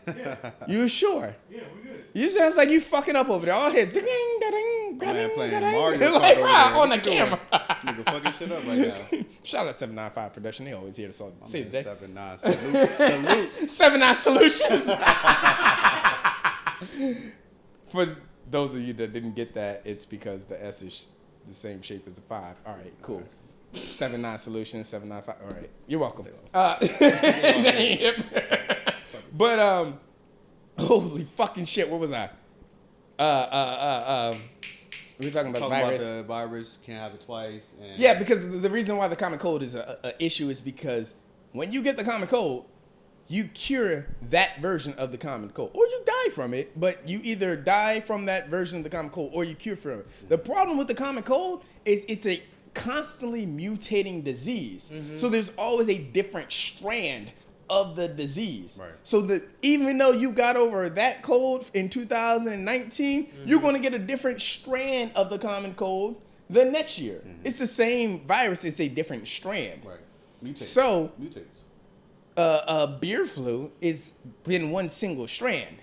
Yeah. You sure? Yeah, we good. You sounds like you fucking up over there. All here, ding, ding, man playing ding, Mario ding, Kart like over right there. on the camera. Nigga fucking shit up right now. Shout out 795 Production. They always here to save the day. 79 salute. 79 Solutions. For those of you that didn't get that, it's because the S is the same shape as the 5. All right, cool. 79 Solutions, 795. All right, you're welcome. But holy fucking shit, what was I? We were talking about the virus. About the virus, can't have it twice. And yeah, because the reason why the common cold is a issue is because when you get the common cold, you cure that version of the common cold, or you die from it. But you either die from that version of the common cold, or you cure from it. The problem with the common cold is it's a constantly mutating disease. So there's always a different strand of the disease. Right. So that even though you got over that cold in 2019, you're going to get a different strand of the common cold the next year. It's the same virus, it's a different strand. Right. Mutates. So mutates. Beer flu is in one single strand.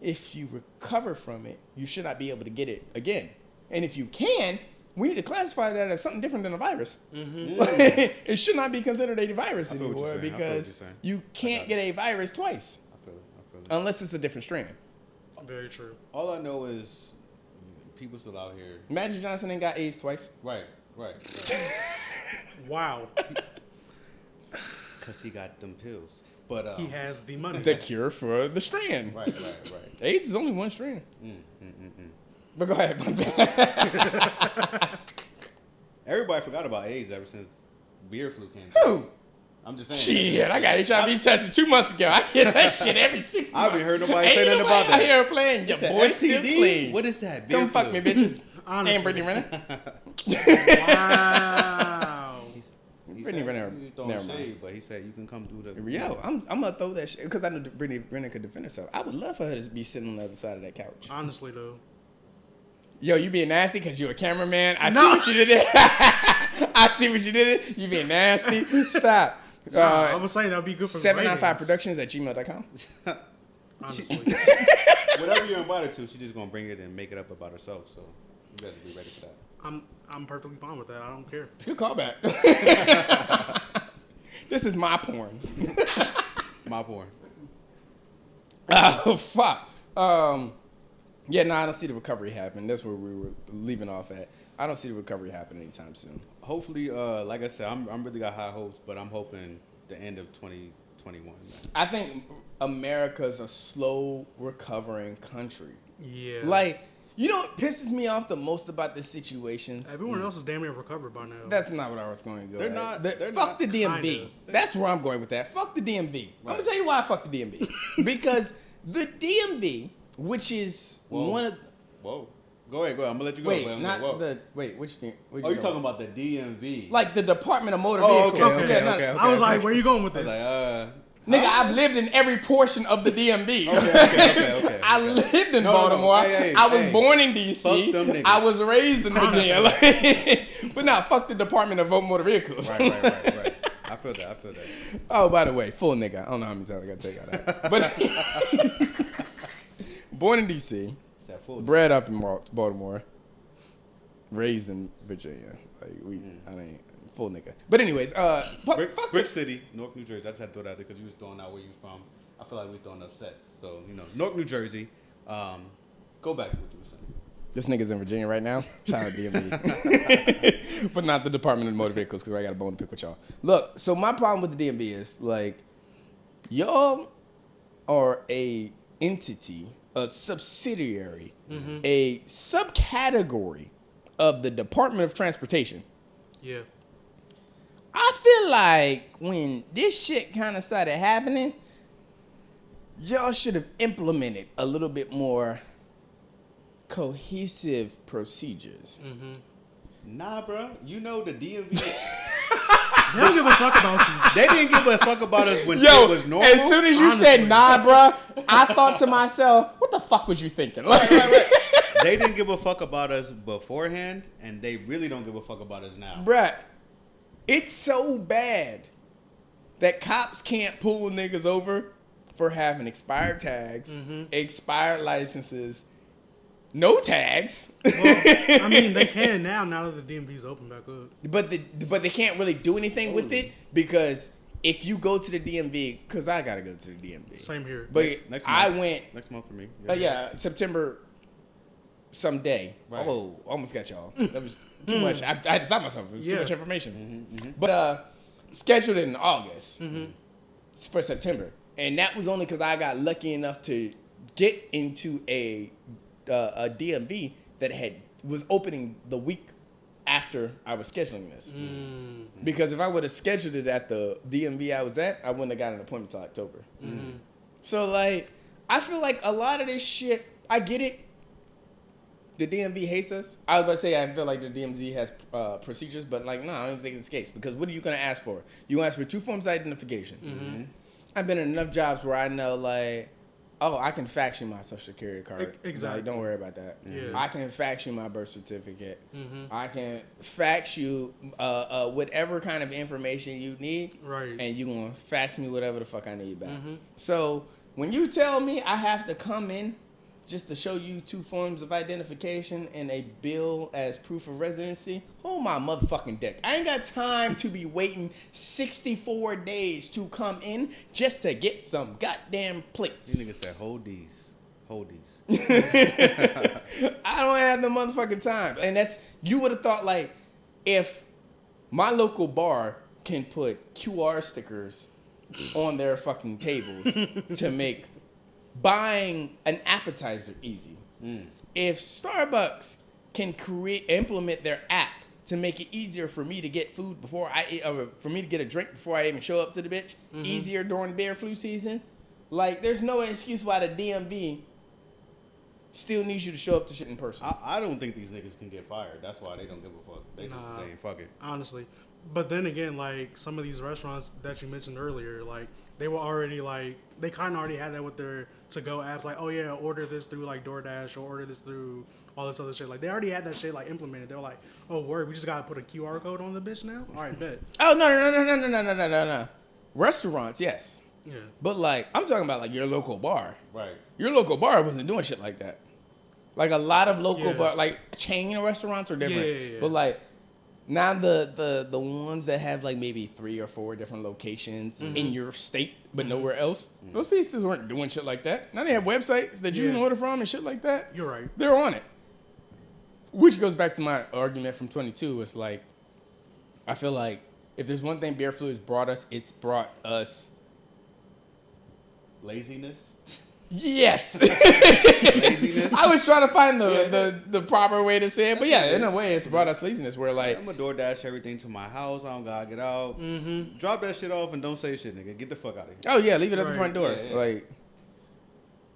If you recover from it, you should not be able to get it again. And if you can, we need to classify that as something different than a virus. It should not be considered a virus anymore because you can't get a virus twice. I feel it. Unless it's a different strand. Very true. All I know is people still out here. Magic Johnson ain't got AIDS twice. Right. Wow. Because he got them pills. But he has the money. The cure for the strand. Right. AIDS is only one strand. But go ahead. Everybody forgot about AIDS ever since beer flu came. Who? I'm just saying. Shit, I got HIV tested 2 months ago. I hear that shit every 6 months. I haven't heard nobody say nothing about that. I hear her playing. Your boy still clean. What is that? Don't fuck me, bitches. Honestly. And Brittney Renner. Wow. Brittney Renner. Never mind. Shade, but he said you can come through the. Yo, I'm gonna throw that shit because I know Brittney Renner could defend herself. I would love for her to be sitting on the other side of that couch. Honestly, though. Yo, you being nasty because you a cameraman? I see what you did there. I see what you did there. You being nasty. Stop. I was saying that would be good for 795productions@gmail.com. Honestly. Whatever you're invited to, she's just gonna bring it and make it up about herself. So you better be ready for that. I'm perfectly fine with that. I don't care. Good callback. This is my porn. My porn. Oh fuck. Yeah, no, I don't see the recovery happen. That's where we were leaving off at. I don't see the recovery happen anytime soon. Hopefully, like I said, I'm really got high hopes, but I'm hoping the end of 2021. Man. I think America's a slow recovering country. Yeah. Like, you know what pisses me off the most about this situation? Everyone else is damn near recovered by now. That's not what I was going to go. They're at. not. Fuck the DMV. Kinda. That's where I'm going with that. Fuck the DMV. Right. I'm going to tell you why I fuck the DMV. Because the DMV, which is one of... Whoa. Go ahead. I'm going to let you go. Which thing? Oh, you're talking about the DMV. Like the Department of Motor Vehicles. Okay. I was like, where are you going with this? I was like, Nigga, I've lived in every portion of the DMV. Okay. I lived in Baltimore. I was born in DC. Fuck them niggas. I was raised in Virginia. Like, but nah, fuck the Department of Motor Vehicles. Right. I feel that. Oh, by the way, full nigga. I don't know how many times I gotta tell you that. But born in DC, bred up in Baltimore, raised in Virginia. Like I ain't full nigga. But anyways, Brick City, Newark, New Jersey. I just had to throw that out there because you was throwing out where you was from. I feel like we was throwing up sets. So, Newark, New Jersey. Go back to what you were saying. This nigga's in Virginia right now. Shout out to DMV. But not the Department of Motor Vehicles because I got a bone to pick with y'all. Look, so my problem with the DMV is, like, y'all are a entity, a subsidiary, a subcategory of the Department of Transportation. Yeah. I feel like when this shit kind of started happening, y'all should have implemented a little bit more cohesive procedures. Nah, bro. The DMV. They don't give a fuck about you. They didn't give a fuck about us when shit was normal. As soon as you said nah, bro, I thought to myself, what the fuck was you thinking? Like, They didn't give a fuck about us beforehand, and they really don't give a fuck about us now. Bruh, it's so bad that cops can't pull niggas over for having expired tags, expired licenses, no tags. Well, I mean, they can now that the DMV's open back up. But they can't really do anything with it because if you go to the DMV, because I got to go to the DMV. Same here. But next I month. went. Next month for me. September someday. Right. Oh, almost got y'all. That was too much. I had to stop myself. It was too much information. But scheduled it in August for September. And that was only because I got lucky enough to get into a DMV that was opening the week after I was scheduling this. Because if I would have scheduled it at the DMV I was at, I wouldn't have got an appointment till October. So, like, I feel like a lot of this shit, I get it. The DMV hates us. I was about to say I feel like the DMV has procedures, but like, no, I don't even think it's the case. Because what are you going to ask for? You ask for 2 forms of identification. I've been in enough jobs where I know, like, oh, I can fax you my social security card. Exactly. Like, don't worry about that. Yeah. I can fax you my birth certificate. I can fax you whatever kind of information you need. Right. And you're going to fax me whatever the fuck I need back. So when you tell me I have to come in just to show you 2 forms of identification and a bill as proof of residency, hold my motherfucking dick. I ain't got time to be waiting 64 days to come in just to get some goddamn plates. You niggas said, hold these. I don't have the motherfucking time. And you would have thought, like, if my local bar can put QR stickers on their fucking tables to make buying an appetizer easy. If Starbucks can implement their app to make it easier for me to get food for me to get a drink before I even show up to the bitch, easier during bear flu season, like, there's no excuse why the DMV still needs you to show up to shit in person. I don't think these niggas can get fired. That's why they don't give a fuck. They just saying fuck it. Honestly. But then again, like, some of these restaurants that you mentioned earlier, like, they were already, like, they kind of already had that with their to-go apps. Like, oh, yeah, order this through, like, DoorDash or order this through all this other shit. Like, they already had that shit, like, implemented. They were like, oh, word, we just got to put a QR code on the bitch now? All right, bet. Oh, no. Restaurants, yes. Yeah. But, like, I'm talking about, like, your local bar. Right. Your local bar wasn't doing shit like that. Like, a lot of local bar, like, chain restaurants are different. Yeah. But, like, now the ones that have, like, maybe 3 or 4 different locations in your state but nowhere else, those pieces weren't doing shit like that. Now they have websites that you can order from and shit like that. You're right. They're on it. Which goes back to my argument from 22. It's like, I feel like if there's one thing bear flu has brought us, it's brought us laziness. Yes. Laziness. I was trying to find the proper way to say it, but yeah, in a way, it's brought us laziness. Where, like, I'm gonna DoorDash everything to my house. I don't gotta get out. Drop that shit off and don't say shit, nigga. Get the fuck out of here. oh yeah, leave it at the Right. front door. Yeah. Like,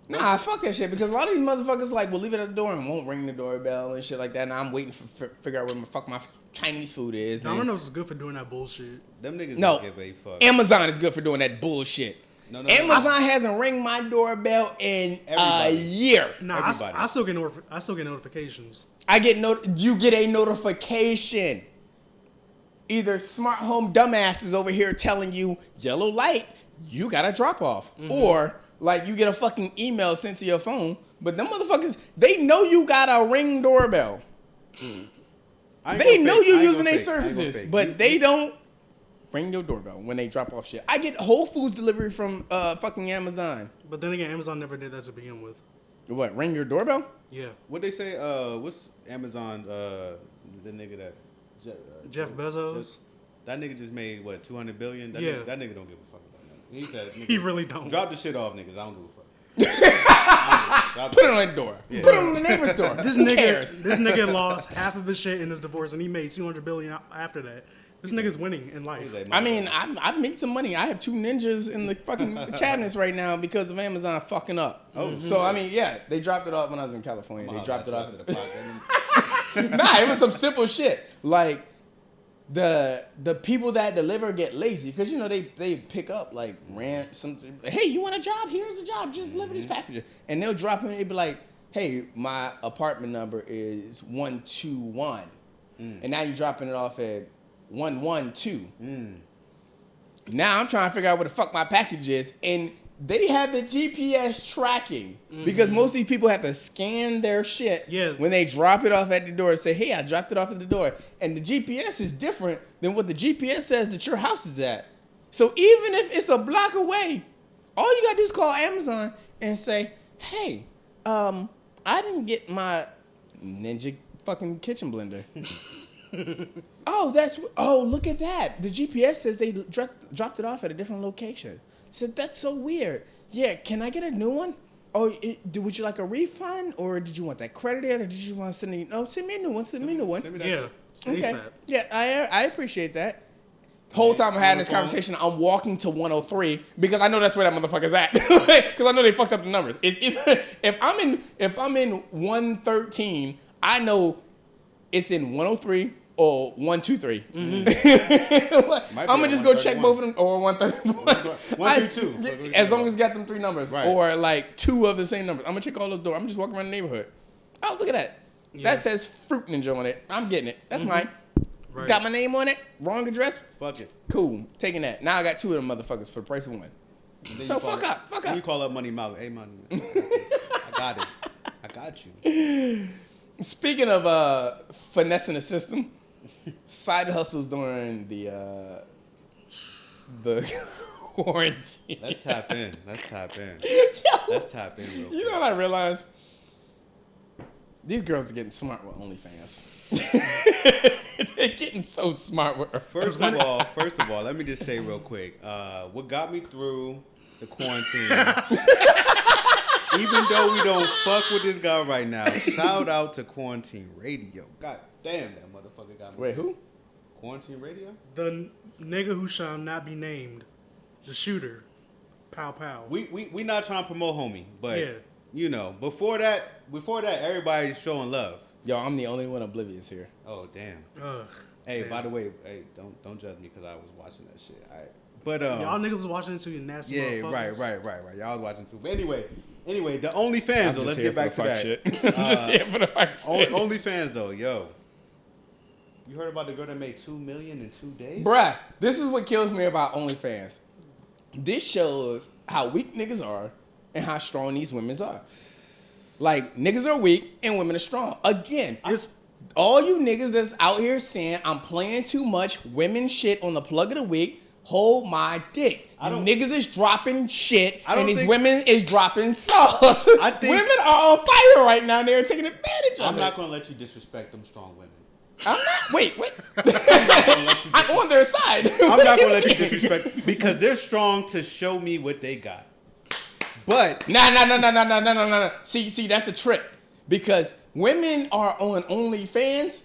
nah, fuck that shit, because a lot of these motherfuckers, like, will leave it at the door and won't ring the doorbell and shit like that. And I'm waiting for figure out where my Chinese food is. And Domino's is good for doing that bullshit. Them niggas no, don't give a fuck. Amazon is good for doing that bullshit. No. Amazon hasn't ring my doorbell in a Everybody. year. Nah, Everybody. I still get notifications. You get a notification. Either smart home dumbasses over here telling you yellow light, you got a drop off, or like you get a fucking email sent to your phone. But them motherfuckers, they know you got a ring doorbell. They know you're using their services, but they don't ring your doorbell when they drop off shit. I get Whole Foods delivery from fucking Amazon. But then again, Amazon never did that to begin with. What, ring your doorbell? Yeah. What they say? What's Amazon? The nigga that Jeff Bezos. That nigga just made what 200 billion. That Yeah. Nigga don't give a fuck about nothing. He said nigga, He really don't. Drop the shit off, niggas. I don't give a fuck. Put it on the door. Yeah. Put it on the neighbor's door. This Who nigga, cares? this nigga lost half of his shit in his divorce, and he made 200 billion after that. This nigga's winning in life. I mean, I make some money. I have 2 ninjas in the fucking cabinets right now because of Amazon fucking up. Oh, So, I mean, yeah, they dropped it off when I was in California. They dropped it off. at the podcast. Nah, it was some simple shit. Like, the people that deliver get lazy because, you know, they pick up, like, hey, you want a job? Here's a job. Just deliver these packages. And they'll drop in and they'll be like, hey, my apartment number is 121. And now you're dropping it off at 112. Now I'm trying to figure out where the fuck my package is, and they have the GPS tracking because most of these people have to scan their shit when they drop it off at the door and say, hey, I dropped it off at the door. And the GPS is different than what the GPS says that your house is at. So even if it's a block away, all you gotta do is call Amazon and say, hey, I didn't get my Ninja fucking kitchen blender. Oh, look at that. The GPS says they dropped it off at a different location. Said, that's so weird. Yeah, can I get a new one? Oh, would you like a refund, or did you want that credited, or did you want to send me? No, send me a new one. Send me a new one. Yeah. Okay. ASAP. Yeah, I appreciate that. Whole time I'm having this conversation, I'm walking to 103 because I know that's where that motherfucker's at. Because I know they fucked up the numbers. It's either, if I'm in 113, I know it's in 103 or 123. I'm gonna just go check both of them, or 131. 132. As long as it's got them 3 numbers, Right. or like 2 of the same numbers. I'm gonna check all those doors. I'm just walking around the neighborhood. Oh, look at that. Yeah. That says Fruit Ninja on it. I'm getting it. That's mine. Right. Got my name on it. Wrong address. Fuck it. Cool. Taking that. Now I got 2 of them motherfuckers for the price of 1. And then So you call fuck up. Fuck Then you up. call up Money Malc. Hey, Money. I got it. I got you. Speaking of finessing the system, side hustles during the quarantine. Let's tap in. Let's tap in real quick. You know what I realized? These girls are getting smart with OnlyFans. They're getting so smart with her. First of all, let me just say real quick. What got me through the quarantine, even though we don't fuck with this guy right now, shout out to Quarantine Radio. God damn, that motherfucker got me. Wait, who? Quarantine Radio? The nigga who shall not be named, the shooter, pow pow. We not trying to promote homie, but Yeah. you know, before that, everybody's showing love. Yo, I'm the only one oblivious here. Oh damn. Ugh. Hey, Damn. by the way, hey, don't judge me because I was watching that shit. All right, but Y'all niggas was watching it too, you nasty yeah, motherfuckers. right. Y'all was watching too. But anyway, the OnlyFans though. Let's get back to that. Shit. I'm just here for the fuck shit. OnlyFans though, yo. You heard about the girl that made $2 million in 2 days? Bruh, this is what kills me about OnlyFans. This shows how weak niggas are and how strong these women are. Like, niggas are weak and women are strong. Again, all you niggas that's out here saying I'm playing too much women shit on the plug of the week, hold my dick. You niggas is dropping shit and these women is dropping sauce. I think women are on fire right now. They're taking advantage of it. I'm not going to let you disrespect them strong women. I'm not. Wait. I'm not gonna let you I'm on their side. I'm not going to let you disrespect because they're strong to show me what they got. But No. See, that's a trick. Because women are on OnlyFans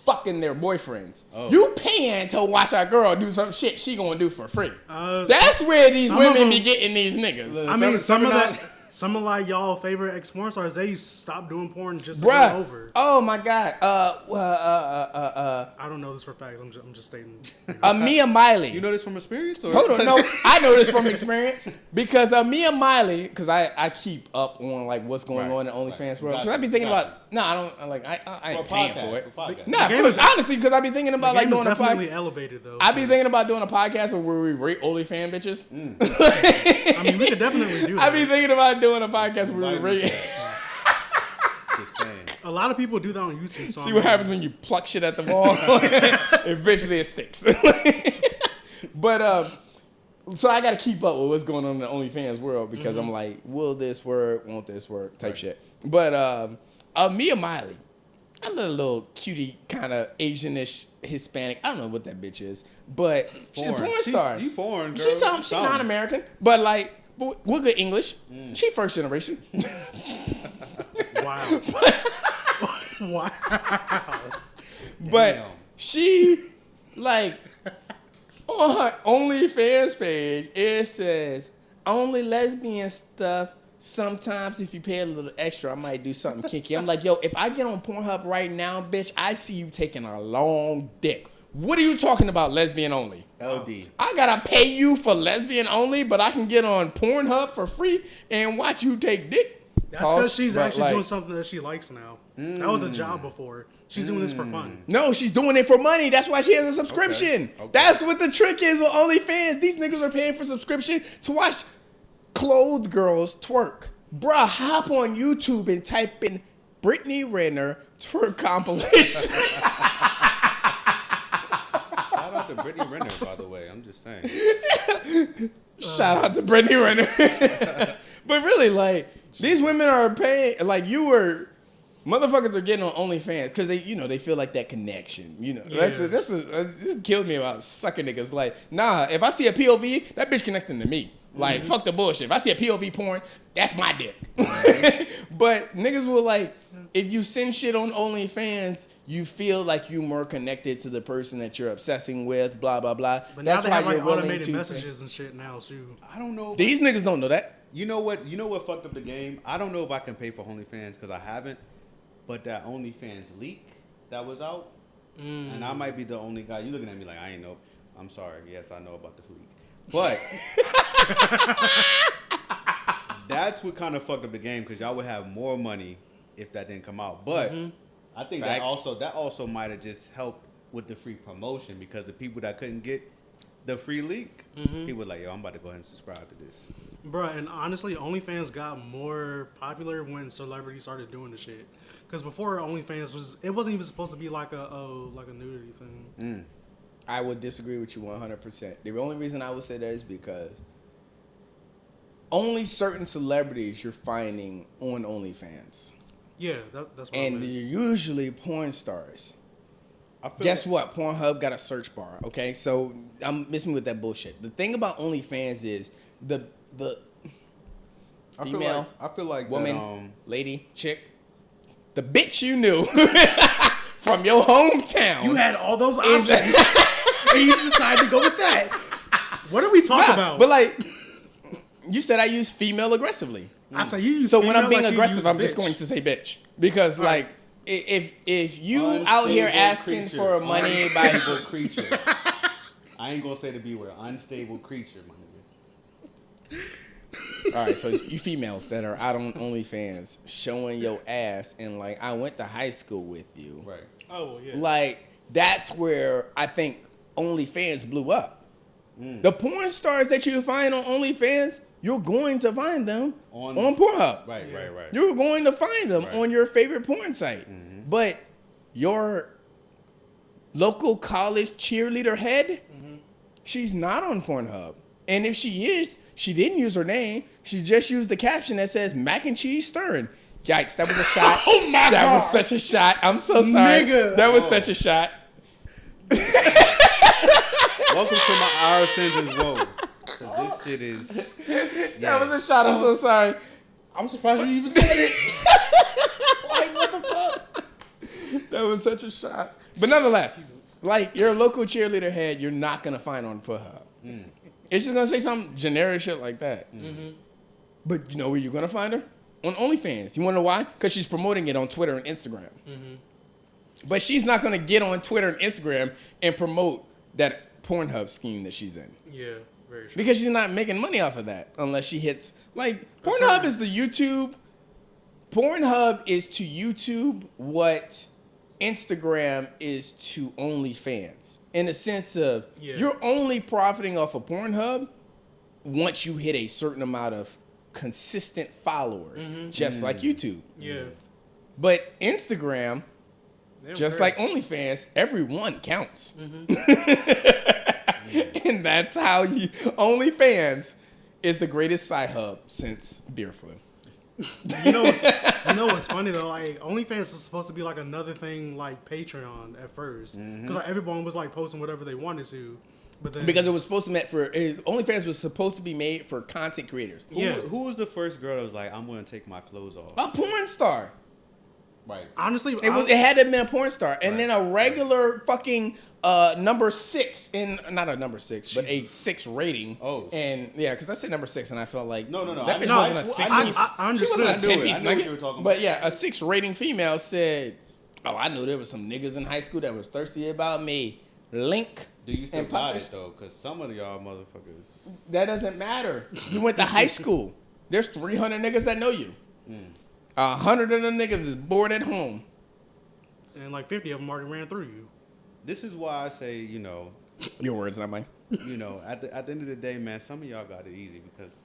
fucking their boyfriends. Oh. You paying to watch a girl do some shit she gonna do for free. Uh, That's where these some women of be them- getting these niggas. I mean, some of that Some of like y'all favorite ex-porn stars, they stopped doing porn just to Bruh. go over. Oh my God. I don't know this for facts. I'm just stating. Mia Miley. You know this from experience? Or? Hold on, no, I know this from experience because Mia Miley, because I keep up on like what's going on in the OnlyFans world. Because I be thinking about, no, I don't like I ain't paying for it. Nah, honestly, because I be thinking about like doing a definitely podcast. elevated though. I be thinking about doing a podcast where we rate OnlyFans bitches. I mean, we could definitely do that. I be thinking about doing a podcast where we rate. Just saying. A lot of people do that on YouTube. So See what happens when you pluck shit at the wall. Eventually it sticks. But so I got to keep up with what's going on in the OnlyFans world because I'm like, will this work? Won't this work? Type shit. But Mia Miley, I love a little cutie kind of Asianish Hispanic. I don't know what that bitch is, but she's a porn star. You foreign, girl. She's not American, but like we're good English. She first generation. Wow. Wow. But Damn. she, like, on her OnlyFans page, it says, only lesbian stuff. Sometimes if you pay a little extra, I might do something kinky. I'm like, yo, if I get on Pornhub right now, bitch, I see you taking a long dick. What are you talking about, lesbian only? LD. I gotta pay you for lesbian only, but I can get on Pornhub for free and watch you take dick. That's because she's actually doing something that she likes now. That was a job before. She's doing this for fun. No, she's doing it for money. That's why she has a subscription. Okay. That's what the trick is with OnlyFans. These niggas are paying for subscription to watch clothed girls twerk. Bruh, hop on YouTube and type in Brittney Renner twerk compilation. Shout out to Brittney Renner, by the way. I'm just saying. Shout out to Brittney Renner. But really, like, these women are paying, like, motherfuckers are getting on OnlyFans because they feel like that connection. You know, Yeah. this killed me about sucking niggas. Like, nah, if I see a POV, that bitch connecting to me. Like, fuck the bullshit. If I see a POV porn, that's my dick. But niggas will like, if you send shit on OnlyFans, you feel like you more connected to the person that you're obsessing with, blah, blah, blah. But that's now they have why like you're willing automated to messages and shit now too. I don't know. These niggas don't know that. You know what fucked up the game? I don't know if I can pay for OnlyFans because I haven't. But that OnlyFans leak that was out, and I might be the only guy. You looking at me like I ain't know. I'm sorry. Yes, I know about the leak. But that's what kind of fucked up the game because y'all would have more money if that didn't come out. But I think that also might have just helped with the free promotion because the people that couldn't get the free leak, people were like, yo, I'm about to go ahead and subscribe to this. Bruh, and honestly, OnlyFans got more popular when celebrities started doing the shit. Because before OnlyFans wasn't even supposed to be like a nudity thing. I would disagree with you 100%. The only reason I would say that is because only certain celebrities you're finding on OnlyFans. Yeah, that's what And I they're meant. usually porn stars. Guess what? Pornhub got a search bar, okay? So I'm missing with that bullshit. The thing about OnlyFans is the female, I feel like woman, that, lady, chick, the bitch you knew from your hometown. You had all those options, and you decided to go with that. What did we talk about? But like, you said I use female aggressively. I said you use So when I'm female being like you aggressive, use I'm just bitch. going to say bitch because like if you out here asking for money by unstable creature. I ain't gonna say the B word. Unstable creature, my nigga. all right, so you females that are out on OnlyFans showing your ass and like I went to high school with you, Right. Oh well, yeah. like that's where I think OnlyFans blew up. The porn stars that you find on OnlyFans, you're going to find them on Pornhub. Right. You're going to find them Right. on your favorite porn site. But your local college cheerleader head, she's not on Pornhub. And if she is, she didn't use her name. She just used the caption that says mac and cheese stirring. Yikes, that was a shot. Oh my That God. was such a shot. I'm so sorry. Nigga. That was such a shot. Welcome to my Our Sins and Woes. 'Cause this shit is. That was a shot. I'm so sorry. I'm surprised you even said it. Like what the fuck? That was such a shot. But nonetheless, like your local cheerleader head, you're not gonna find on Pornhub. It's just gonna say some generic shit like that. But you know where you're gonna find her? On OnlyFans. You wanna know why? Because she's promoting it on Twitter and Instagram. But she's not gonna get on Twitter and Instagram and promote that Pornhub scheme that she's in. Yeah, very true. Because she's not making money off of that unless she hits Pornhub is the YouTube. Pornhub is to YouTube what Instagram is to OnlyFans. In the sense of you're only profiting off of Pornhub once you hit a certain amount of consistent followers, just like YouTube. Yeah. But Instagram, just like OnlyFans, everyone counts. And that's how you OnlyFans is the greatest side hub since beer flu. You know what's funny though? Like OnlyFans was supposed to be like another thing like Patreon at first, because like everyone was like posting whatever they wanted to, but then Because it was supposed to be OnlyFans was supposed to be made for content creators. Who was the first girl that was like, I'm gonna take my clothes off? A porn star. Right. honestly, It had to have been a porn star, and then a regular fucking number 6 in not a number 6, but a 6 rating. Oh. And yeah, because I said number 6, and I felt like No. that bitch No, wasn't a 6 piece. I She understood. wasn't a 10 piece I knew what nugget. you were talking But about. yeah, a 6 rating female said, "Oh, I knew there was some niggas in high school that was thirsty about me." Link. Do you still and got publish. it though? Because some of y'all motherfuckers. That doesn't matter. You went to high school. There's 300 niggas that know you. 100 of them niggas is bored at home. and like 50 of them already ran through you. This is why I say, Your words, not mine. at the end of the day, man, some of y'all got it easy because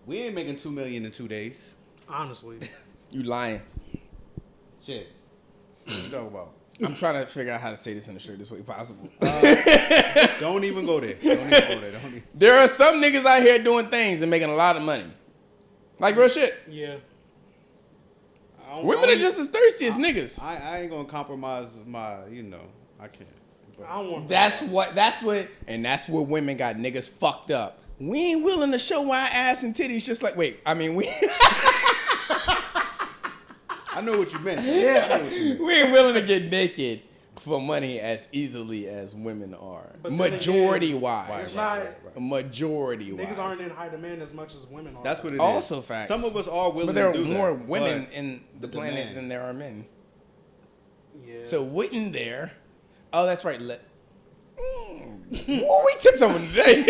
we ain't making $2 million in 2 days. Honestly, You lying. Shit. What you talking about? I'm trying to figure out how to say this in the straightest way possible. Don't even go there. Don't even go there. Don't even. There are some niggas out here doing things and making a lot of money. Like real shit. yeah. Women are just as thirsty as niggas. I ain't gonna compromise my, I can't. But I don't want. That's where women got niggas fucked up. We ain't willing to show our ass and titties just like, we I know what you meant. Yeah. I know what you meant. we ain't willing to get naked for money as easily as women are. But then Majority again, wise. it's not. Majority wise. Niggas aren't in high demand as much as women are. That's what it is. Also facts. Some of us are willing But there to are do more that, women but in the planet demand. than there are men. Yeah. So wouldn't there? Oh, that's right. What we tiptoeing today?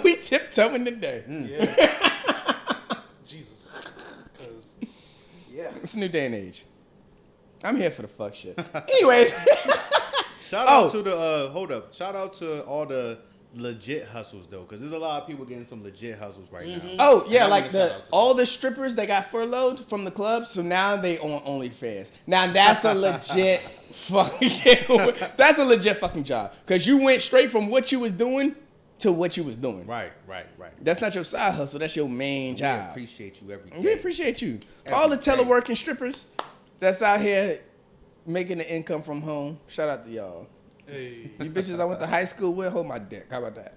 We tiptoeing today. Yeah. Jesus. Because. Yeah. It's a new day and age. I'm here for the fuck shit. Anyways, Shout out to the hold up. Shout out to all the legit hustles though, because there's a lot of people getting some legit hustles right now. oh yeah, And like I'm gonna shout out to all the strippers that got furloughed from the clubs, so now they on OnlyFans. Now that's a legit that's a legit fucking job, because you went straight from what you was doing to what you was doing. Right. That's not your side hustle. That's your main We job. appreciate you every day. We appreciate you. Every All the day. teleworking strippers that's out here making the income from home. Shout out to y'all. Hey. You bitches I went to high school with, hold my dick. How about that?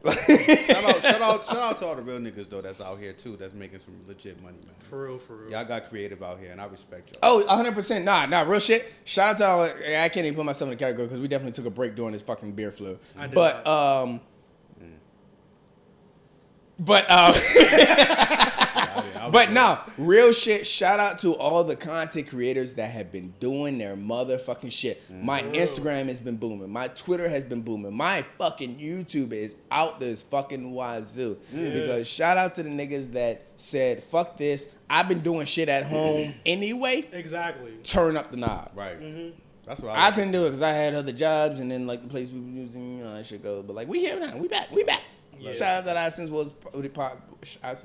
Shout out to all the real niggas though that's out here too, that's making some legit money, man. For real. Y'all got creative out here, and I respect y'all. Oh, 100%. Nah, real shit. Shout out to all. I can't even put myself in the category because we definitely took a break during this fucking beer flu. I did But not. But no, real shit. Shout out to all the content creators that have been doing their motherfucking shit. My Instagram has been booming. My Twitter has been booming. My fucking YouTube is out this fucking wazoo. Because shout out to the niggas that said, fuck this. I've been doing shit at home anyway. Exactly. Turn up the knob. Right. That's what I couldn't do it because I had other jobs and then like the place we were using, I should go. But like we here now. We back. Yeah. Shout out to the iSense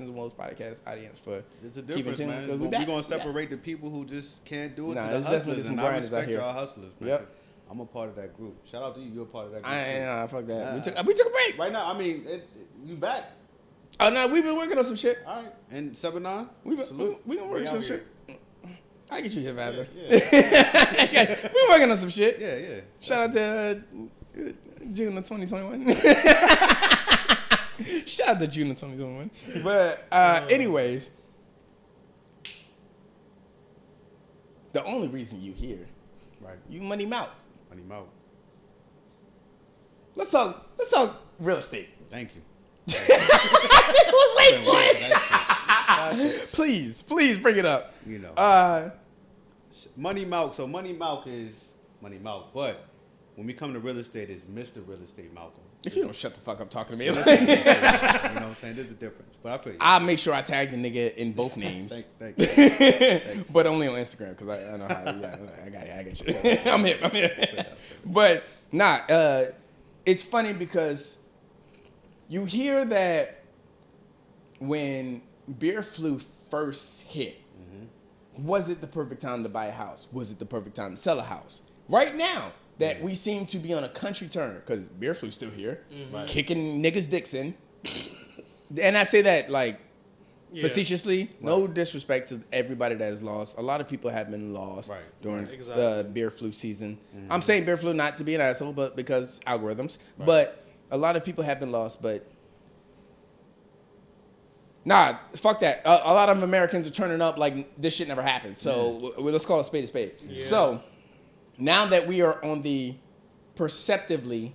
Woes podcast audience for It's a keeping difference, tune. man. Because We're back. gonna separate the people who just can't do it Nah, to the there's definitely hustlers, some and I grinders out respect here. y'all hustlers, man. Yep. 'cause I'm a part of that group. Shout out to you. You're a part of that group. I ain't too. nah, fuck that. Nah. We took a break. Right now, I mean, you back. Oh no, we've been working on some shit. All right. And 7-9? We been Salute. working some out shit. I get you here, Vander. Yeah. We're working on some shit. Yeah. Shout out to June of 2021. Shout out to June of 2021. But anyways, the only reason you here, Right. you money mouth. Money mouth. Let's talk real estate. Thank you. I was waiting for it. Please bring it up. You know. Money Malc. So Money Malc is Money Malc, but when we come to real estate, it's Mr. Real Estate Malcolm. If you don't shut the fuck up talking to me, You know what I'm saying? There's a difference, but I feel you. I'll make sure I tag the nigga in both names. Thank you. But only on Instagram because I know how. Yeah, I got you. I'm here. But nah, it's funny because you hear that when beer flu first hit, was it the perfect time to buy a house? Was it the perfect time to sell a house? Right now, that we seem to be on a country turn because beer flu's still here, kicking niggas' dicks in. And I say that like facetiously, no disrespect to everybody that is lost. A lot of people have been lost during the beer flu season. I'm saying beer flu not to be an asshole, but because algorithms. But a lot of people have been lost, but nah, fuck that. A lot of Americans are turning up like this shit never happened. So let's call it spade a spade. Yeah. So now that we are on the perceptively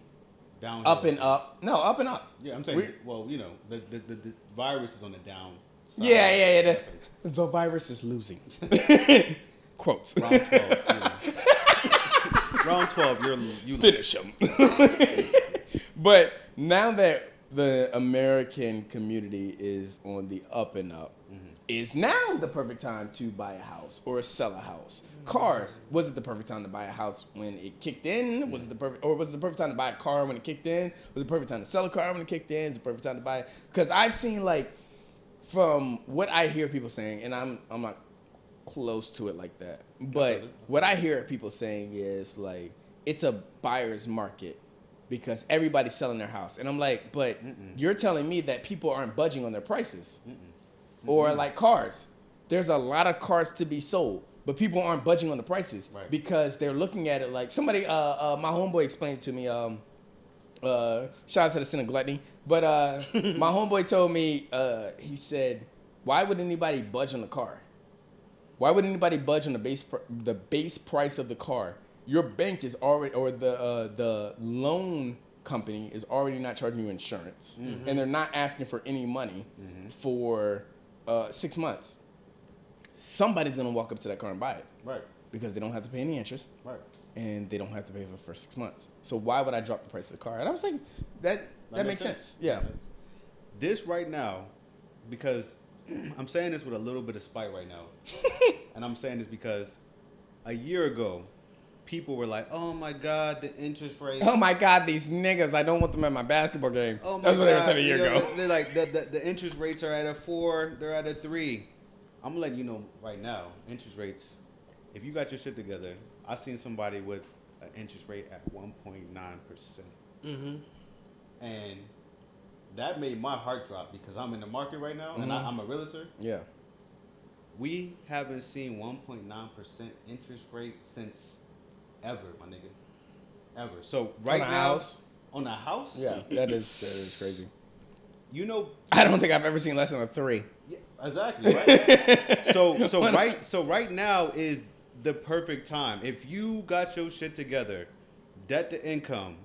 Downhill. up and up. No, up and up. Yeah, I'm saying, well, you know, the virus is on the down side. Yeah. The virus is losing. Quotes. Round 12, you know. Round 12, you finish them. But now that the American community is on the up and up, is now the perfect time to buy a house or sell a house. Cars, was it the perfect time to buy a house when it kicked in? Was it the perfect time to buy a car when it kicked in? Was it the perfect time to sell a car when it kicked in? Is it the perfect time to buy? Because I've seen like from what I hear people saying, and I'm not close to it like that, but what I hear people saying is like it's a buyer's market because everybody's selling their house, and I'm like, but you're telling me that people aren't budging on their prices, or like cars. There's a lot of cars to be sold. But people aren't budging on the prices because they're looking at it like somebody. My homeboy explained to me. Shout out to the sin of gluttony. But my homeboy told me. He said, "Why would anybody budge on the car? Why would anybody budge on the base price of the car? Your bank is already, or the loan company is already not charging you insurance, and they're not asking for any money for 6 months." Somebody's gonna walk up to that car and buy it, because they don't have to pay any interest, and they don't have to pay for the first 6 months. So why would I drop the price of the car? And I was like, that makes sense. Yeah. This right now, because I'm saying this with a little bit of spite right now, and I'm saying this because a year ago, people were like, "Oh my God, the interest rate! Oh my God, these niggas! I don't want them at my basketball game." Oh my That's what God. they said a year ago. They're like, the interest rates are at a 4, they're at a 3. I'm gonna let you know right now, interest rates, if you got your shit together, I seen somebody with an interest rate at 1.9%. And that made my heart drop because I'm in the market right now and I'm a realtor. Yeah. We haven't seen 1.9% interest rate since ever, my nigga. Ever. So right now, on a house? Yeah, that is crazy. You know, I don't think I've ever seen less than a 3. Yeah, exactly. Right. so right now is the perfect time. If you got your shit together, debt to income,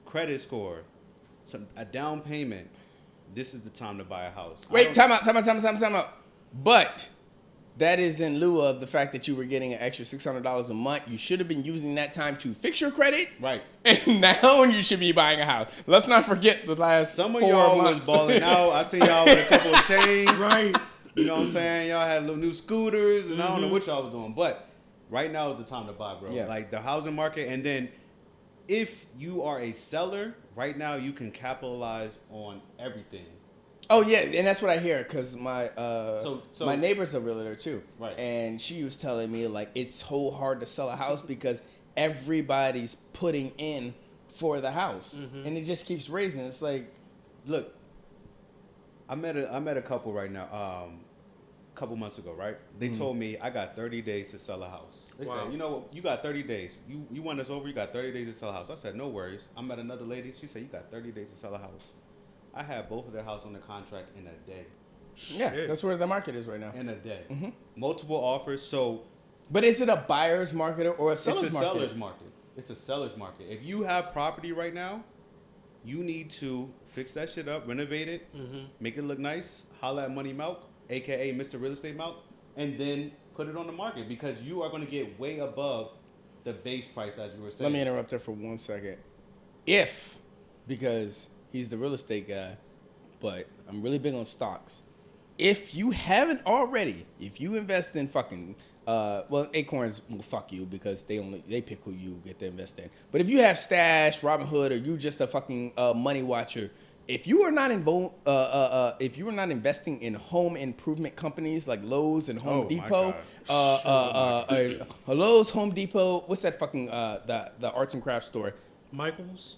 credit score, a down payment, this is the time to buy a house. Wait, time out. But that is in lieu of the fact that you were getting an extra $600 a month. You should have been using that time to fix your credit. Right. And now you should be buying a house. Let's not forget the last 4 months. Some of y'all was balling out. I seen y'all with a couple of chains. Right. You know what I'm saying? Y'all had little new scooters, and I don't know what y'all was doing. But right now is the time to buy, bro. Yeah. Like the housing market. And then if you are a seller, right now you can capitalize on everything. Oh yeah, and that's what I hear because my my neighbor's a realtor too, right? And she was telling me like it's so hard to sell a house because everybody's putting in for the house, and it just keeps raising. It's like, look, I met a couple right now, a couple months ago, right? They told me I got 30 days to sell a house. They said, you know what, you got 30 days. You won us over. You got 30 days to sell a house. I said, no worries. I met another lady. She said, you got 30 days to sell a house. I had both of their house on the contract in a day. Yeah, that's where the market is right now. In a day. Multiple offers. So, but is it a buyer's market or a seller's market? It's a seller's market. It's a seller's market. If you have property right now, you need to fix that shit up, renovate it, make it look nice, holla at Money Malc, aka Mr. Real Estate Malc, and then put it on the market because you are going to get way above the base price as you were saying. Let me interrupt there for 1 second. Because he's the real estate guy, but I'm really big on stocks. If you haven't already, if you invest in fucking, Acorns will fuck you because they pick who you get to invest in. But if you have Stash, Robinhood, or you just a fucking money watcher, if you are not investing in home improvement companies like Lowe's and Home Depot, Lowe's, Home Depot, what's that fucking the arts and crafts store? Michael's,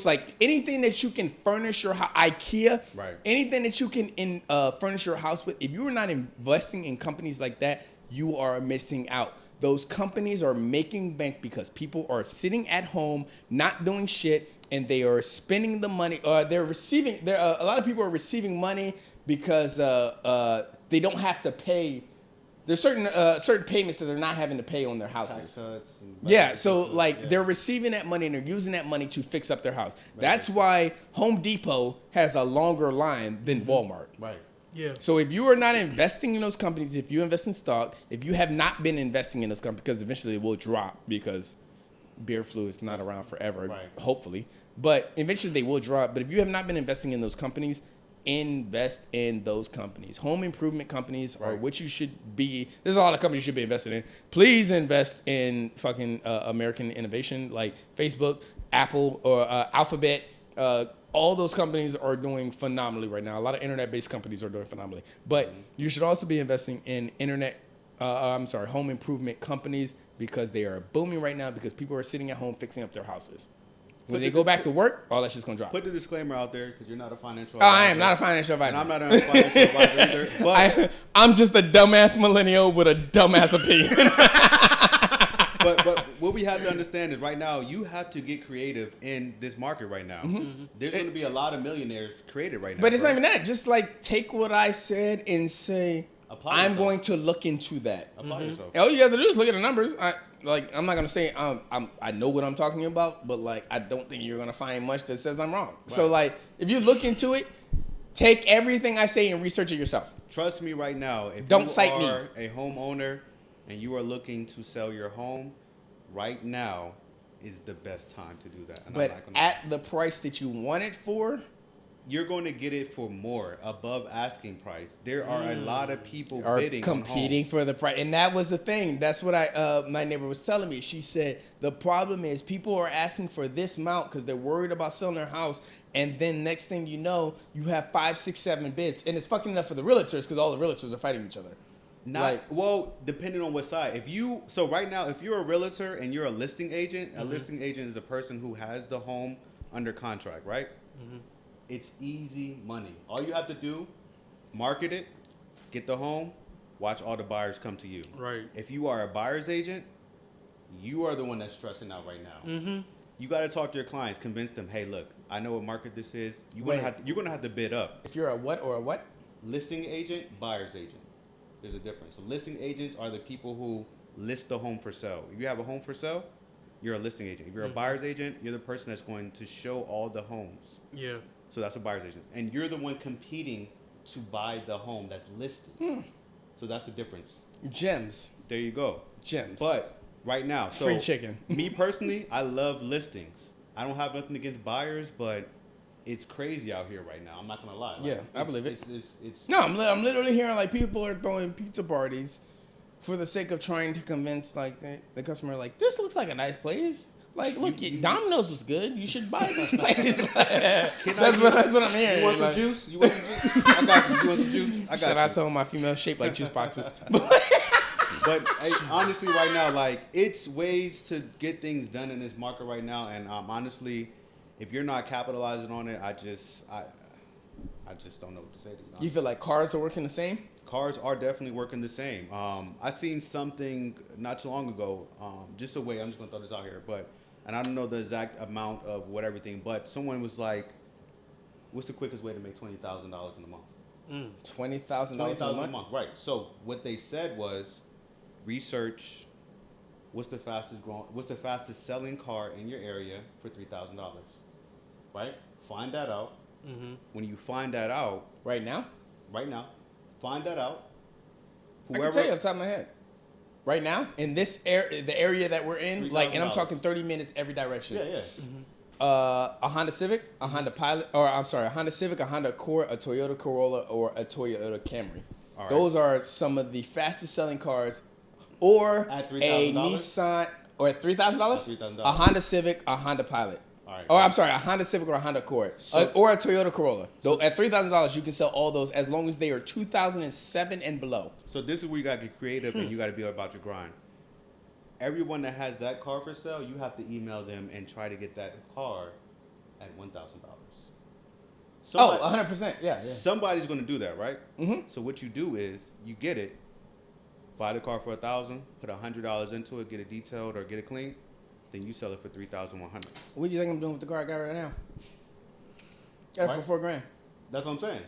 like anything that you can furnish your house, IKEA, right? Anything that you can furnish your house with. If you are not investing in companies like that, you are missing out. Those companies are making bank because people are sitting at home, not doing shit, and they are spending the money. They're receiving. A lot of people are receiving money because they don't have to pay. There's certain payments that they're not having to pay on their houses. They're receiving that money and they're using that money to fix up their house. That's why Home Depot has a longer line than Walmart. Right. Yeah. So if you are not investing in those companies, if you invest in stock, if you have not been investing in those companies, because eventually it will drop because beer flu is not around forever, hopefully. But eventually they will drop. But if you have not been investing in those companies, invest in those companies. Home improvement companies are what you should be. There's a lot of companies you should be invested in. Please invest in fucking American innovation like Facebook, Apple, or Alphabet. All those companies are doing phenomenally right now. A lot of internet-based companies are doing phenomenally. But you should also be investing in home improvement companies because they are booming right now because people are sitting at home fixing up their houses. When they go back to work, all that shit's gonna drop. Put the disclaimer out there because you're not a financial advisor. I am not a financial advisor. And I'm not a financial advisor either. But I'm just a dumbass millennial with a dumbass opinion. but what we have to understand is right now you have to get creative in this market right now. Mm-hmm. There's going to be a lot of millionaires created right now. But it's not even that. Just like take what I said and say, I'm going to look into that. Apply yourself. All you have to do is look at the numbers. I'm not gonna say I know what I'm talking about, but like I don't think you're gonna find much that says I'm wrong. Right. So like if you look into it, take everything I say and research it yourself. Trust me right now. If don't you cite are me. A homeowner and you are looking to sell your home, right now is the best time to do that. And but at the price that you want it for, you're going to get it for more above asking price. There are a lot of people bidding competing for the price, and that was the thing. That's what my neighbor was telling me. She said the problem is people are asking for this amount because they're worried about selling their house, and then next thing you know, you have 5, 6, 7 bids, and it's fucking enough for the realtors because all the realtors are fighting each other. Depending on what side. So right now, if you're a realtor and you're a listing agent, a listing agent is a person who has the home under contract, right? Mm-hmm. It's easy money. All you have to do, market it, get the home, watch all the buyers come to you. Right. If you are a buyer's agent, you are the one that's stressing out right now. Mm-hmm. You got to talk to your clients, convince them, hey, look, I know what market this is. You're gonna have to bid up. If you're a what or a what? Listing agent, buyer's agent. There's a difference. So listing agents are the people who list the home for sale. If you have a home for sale, you're a listing agent. If you're a buyer's agent, you're the person that's going to show all the homes. Yeah. So that's a buyer's agent. And you're the one competing to buy the home that's listed. So that's the difference. Gems. There you go. Gems. But right now, so free chicken. Me personally, I love listings. I don't have nothing against buyers, but it's crazy out here right now. I'm not gonna lie. I believe it. It's no, I'm literally hearing like people are throwing pizza parties for the sake of trying to convince like the customer like this looks like a nice place. Like, look, Domino's was good. You should buy this place. That's what I'm hearing. You want some juice? I got you. You want some juice? I got Shout out to all my females shaped like juice boxes. But honestly, right now, like it's ways to get things done in this market right now, and honestly, if you're not capitalizing on it, I just don't know what to say to you. You feel like cars are working the same? Cars are definitely working the same. I seen something not too long ago. Just a way, I'm just gonna throw this out here, and I don't know the exact amount of what everything, but someone was like, "What's the quickest way to make $20,000 in a month?" $20,000 a month, right? So what they said was, research what's the fastest selling car in your area for $3,000, right? Find that out. Mm-hmm. When you find that out, right now, Find that out. I can tell you off the top of my head. Right now, in this the area that we're in, like, and I'm talking 30 minutes every direction. Yeah, yeah. A Honda Civic, a Honda Pilot, or I'm sorry, a Honda Civic, a Honda Accord, a Toyota Corolla, or a Toyota Camry. All right. Those are some of the fastest selling cars. Or At a $3,000? Nissan, or at $3,000? $3,000. A Honda Civic, a Honda Pilot. All right. Oh, I'm sorry, a Honda Civic or a Honda Accord. Or a Toyota Corolla. Though at $3,000, you can sell all those as long as they are 2007 and below. So this is where you got to get creative and you got to be about your grind. Everyone that has that car for sale, you have to email them and try to get that car at $1,000. Oh, 100%. Yeah. Somebody's going to do that, right? Mm-hmm. So what you do is you get it, buy the car for $1,000, put $100 into it, get it detailed or get it clean, then you sell it for $3,100. What do you think I'm doing with the car I got right now? Got it for $4,000. That's what I'm saying.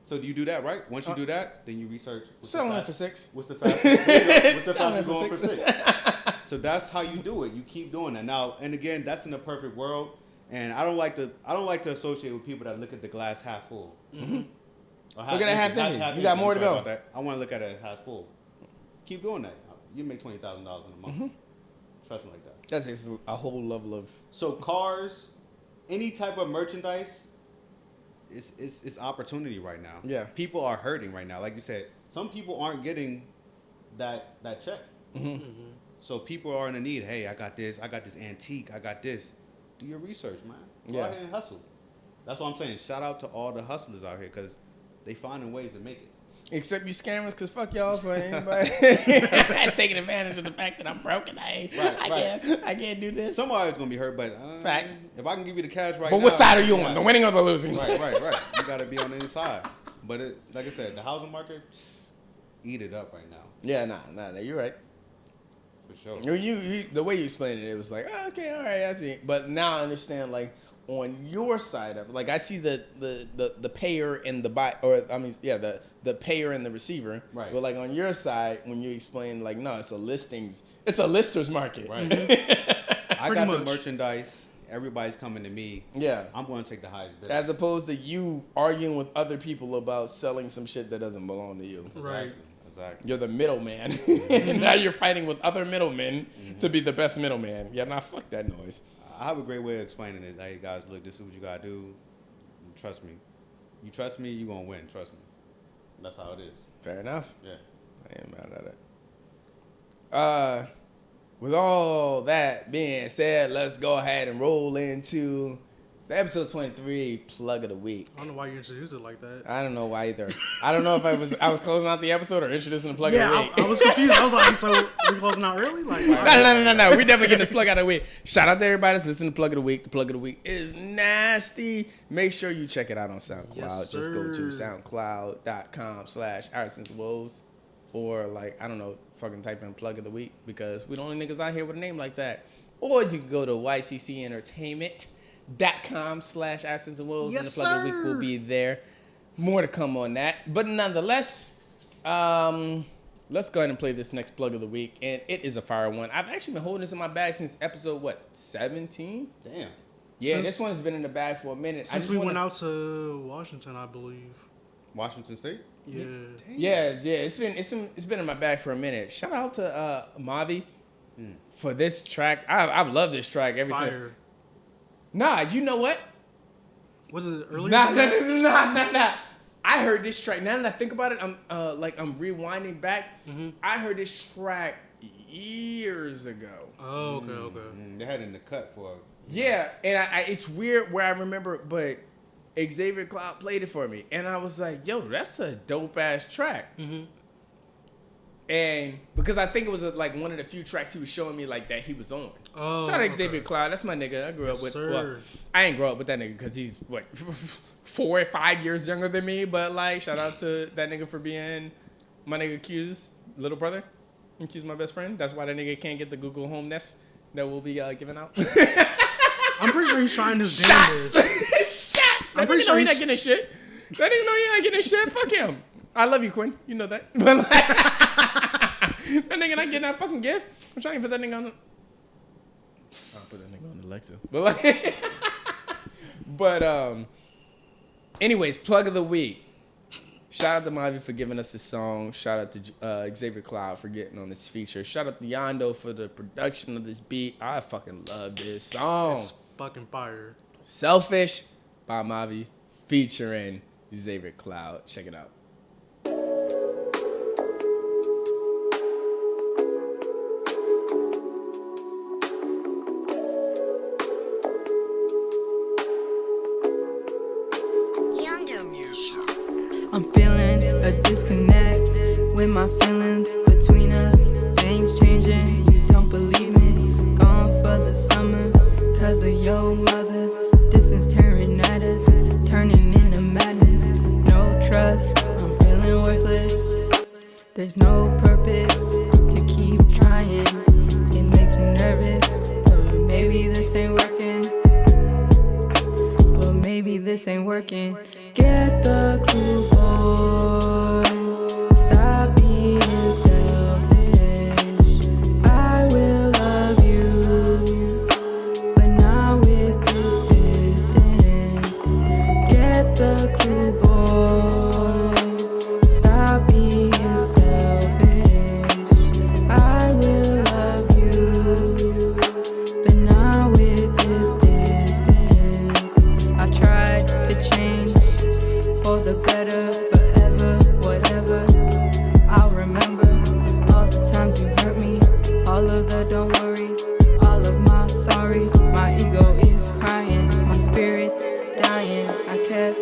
So do you do that, right? Once you do that, then you research. Selling it for $6,000. What's the fastest? What's the Selling fastest it going for for $6,000? So that's how you do it. You keep doing that. Now, and again, that's in a perfect world. And I don't like to associate with people that look at the glass half full. Mm-hmm. Look at it half empty. You got more to go. I want to look at it half full. Keep doing that. You make $20,000 in a month. Mm-hmm. Trust me like that. That's just a whole level of. So cars, any type of merchandise, it's opportunity right now. Yeah. People are hurting right now. Like you said, some people aren't getting that check. Mm-hmm. Mm-hmm. So people are in a need. Hey, I got this antique. I got this. Do your research, man. Go out here and hustle. That's what I'm saying. Shout out to all the hustlers out here because they finding ways to make it. Except you scammers, because fuck y'all for anybody taking advantage of the fact that I'm broken. I can't do this. Somebody's going to be hurt, but facts. If I can give you the cash right now. But what side are you on? The winning or the losing? Right. You got to be on the inside. But like I said, the housing market, eat it up right now. Yeah, nah, you're right. For sure. You the way you explained it, it was like, oh, okay, all right, I see. But now I understand, like, on your side of it, like, I see the payer and the buy, or I mean, yeah, the payer and the receiver. Right. But like on your side, when you explain, like, no, it's a lister's market. Right. I Pretty got much. the merchandise. Everybody's coming to me. Yeah. I'm going to take the highest bid. As opposed to you arguing with other people about selling some shit that doesn't belong to you. Right. Exactly. You're the middleman. And now you're fighting with other middlemen to be the best middleman. Yeah, nah, fuck that noise. I have a great way of explaining it. Like, guys, look, this is what you got to do. Trust me. You trust me, you're going to win. Trust me. That's how it is. Fair enough. Yeah. I ain't mad at it. With all that being said, let's go ahead and roll into the episode 23 plug of the week. I don't know why you introduced it like that. I don't know why either. I don't know if I was closing out the episode or introducing the plug of the week. I was confused. I was like, so we closing out early? Like, No. We definitely getting this plug out of the week. Shout out to everybody that's listening to Plug of the Week. The Plug of the Week is nasty. Make sure you check it out on SoundCloud. Yes, Just go to sir. soundcloud.com/Woes or, like, I don't know, fucking type in Plug of the Week because we the only niggas out here with a name like that. Or you can go to yccentertainment.com/Woes and the Yes, Plug of the Week will be there. More to come on that. But nonetheless, let's go ahead and play this next Plug of the Week. And it is a fire one. I've actually been holding this in my bag since episode, 17? Damn. Yeah, Since- this one has been in the bag for a minute. since we went out to Washington, I believe. Washington State? Yeah. Yeah, it's been in my bag for a minute. Shout out to Mauvvy for this track. I've loved this track ever since. Fire. Nah, you know what? Was it earlier? Nah. than that? I heard this track. Now that I think about it, I'm rewinding back. I heard this track years ago. Oh, okay. They had it in the cut for Yeah, and I it's weird where I remember, but Xavier Cloud played it for me, and I was like, "Yo, that's a dope ass track." Mm-hmm. And because I think it was like one of the few tracks he was showing me like that he was on. Oh, Shout out to okay. Xavier Cloud. That's my nigga. I grew up with. Sir. Well, I ain't grow up with that nigga because he's what 4 or 5 years younger than me. But like, shout out to that nigga for being my nigga Q's little brother. And Q's my best friend. That's why that nigga can't get the Google Home Nest that we'll be giving out. I'm pretty sure he's trying his damnedest. Shots. I'm That pretty nigga sure know he he's- not getting shit. That nigga know he not getting shit. Fuck him. I love you, Quinn. You know that. But like, that nigga not getting that fucking gift. I'm trying to put that nigga on the. I'll put that nigga on the Alexa. But anyways, plug of the week. Shout out to Mauvvy for giving us this song. Shout out to Xavier Cloud for getting on this feature. Shout out to Yondo for the production of this beat. I fucking love this song. It's fucking fire. Selfish by Mauvvy featuring Xavier Cloud. Check it out. I'm feeling a disconnect with my feelings between us. Things changing, you don't believe me. Gone for the summer, cause of your mother. Distance tearing at us, turning into madness. No trust, I'm feeling worthless. There's no purpose to keep trying. It makes me nervous, but maybe this ain't working. But maybe this ain't working. Get the clue, boy. Stop being selfish. I will love you, but not with this distance. Get the clue, boy. Stop being selfish. I will love you, but not with this distance. I tried to change for the better, forever, whatever. I'll remember all the times you hurt me, all of the don't worries, all of my sorries. My ego is crying, my spirit's dying. I kept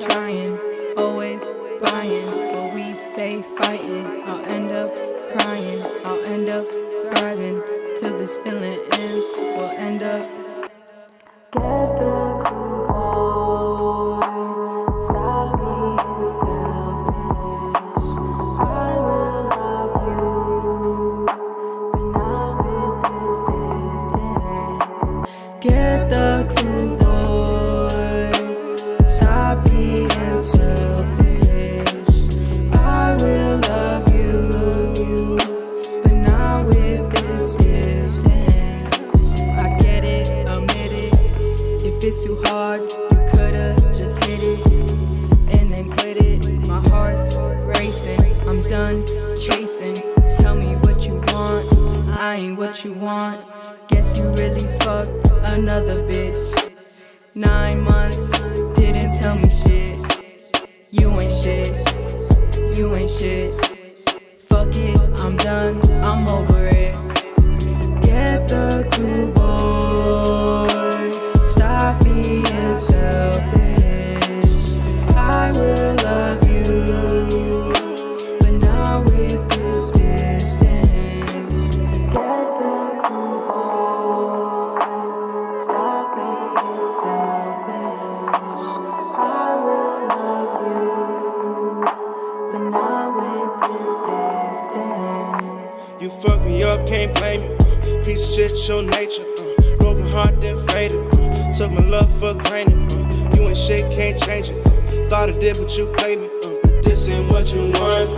trying, always buying, but we stay fighting. I'll end up crying, I'll end up thriving till this feeling ends. We'll end up. Get the clue, boy. Stop being selfish. I will love you, but not with this distance. Get the clue, boy. Stop being selfish. I will love you, but not with this distance. I get it, admit it. If it's too hard, you could've just hit it and then quit it. My heart's racing, I'm done chasing. Tell me what you want, I ain't what you want. Guess you really fucked another bitch. 9 months, didn't tell me shit. You ain't shit, you ain't shit. Fuck it, I'm done, I'm over it. Get the clue, boy. Stop being selfish. I will love you, but not with this distance. Get the clue, boy. Stop being selfish. I will love you, but not with this distance. You fucked me up, can't blame you. Piece of shit, your nature. Broken heart, then faded. Took my love for granted. You ain't shit, can't change it. Thought I did, but you claim it. This ain't what you want.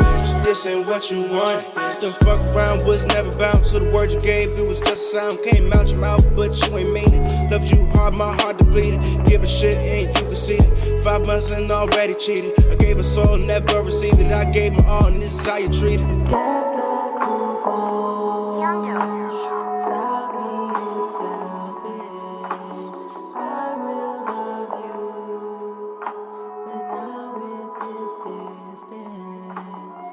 This ain't what you want. The fuck around was never bound to the word you gave. It was just a sound, came out your mouth, but you ain't mean it. Loved you hard, my heart depleted. Give a shit and you conceded. 5 months and already cheated. I gave a soul, never received it. I gave my all, and this is how you treat it. Stop being selfish. I will love you, but not with this distance.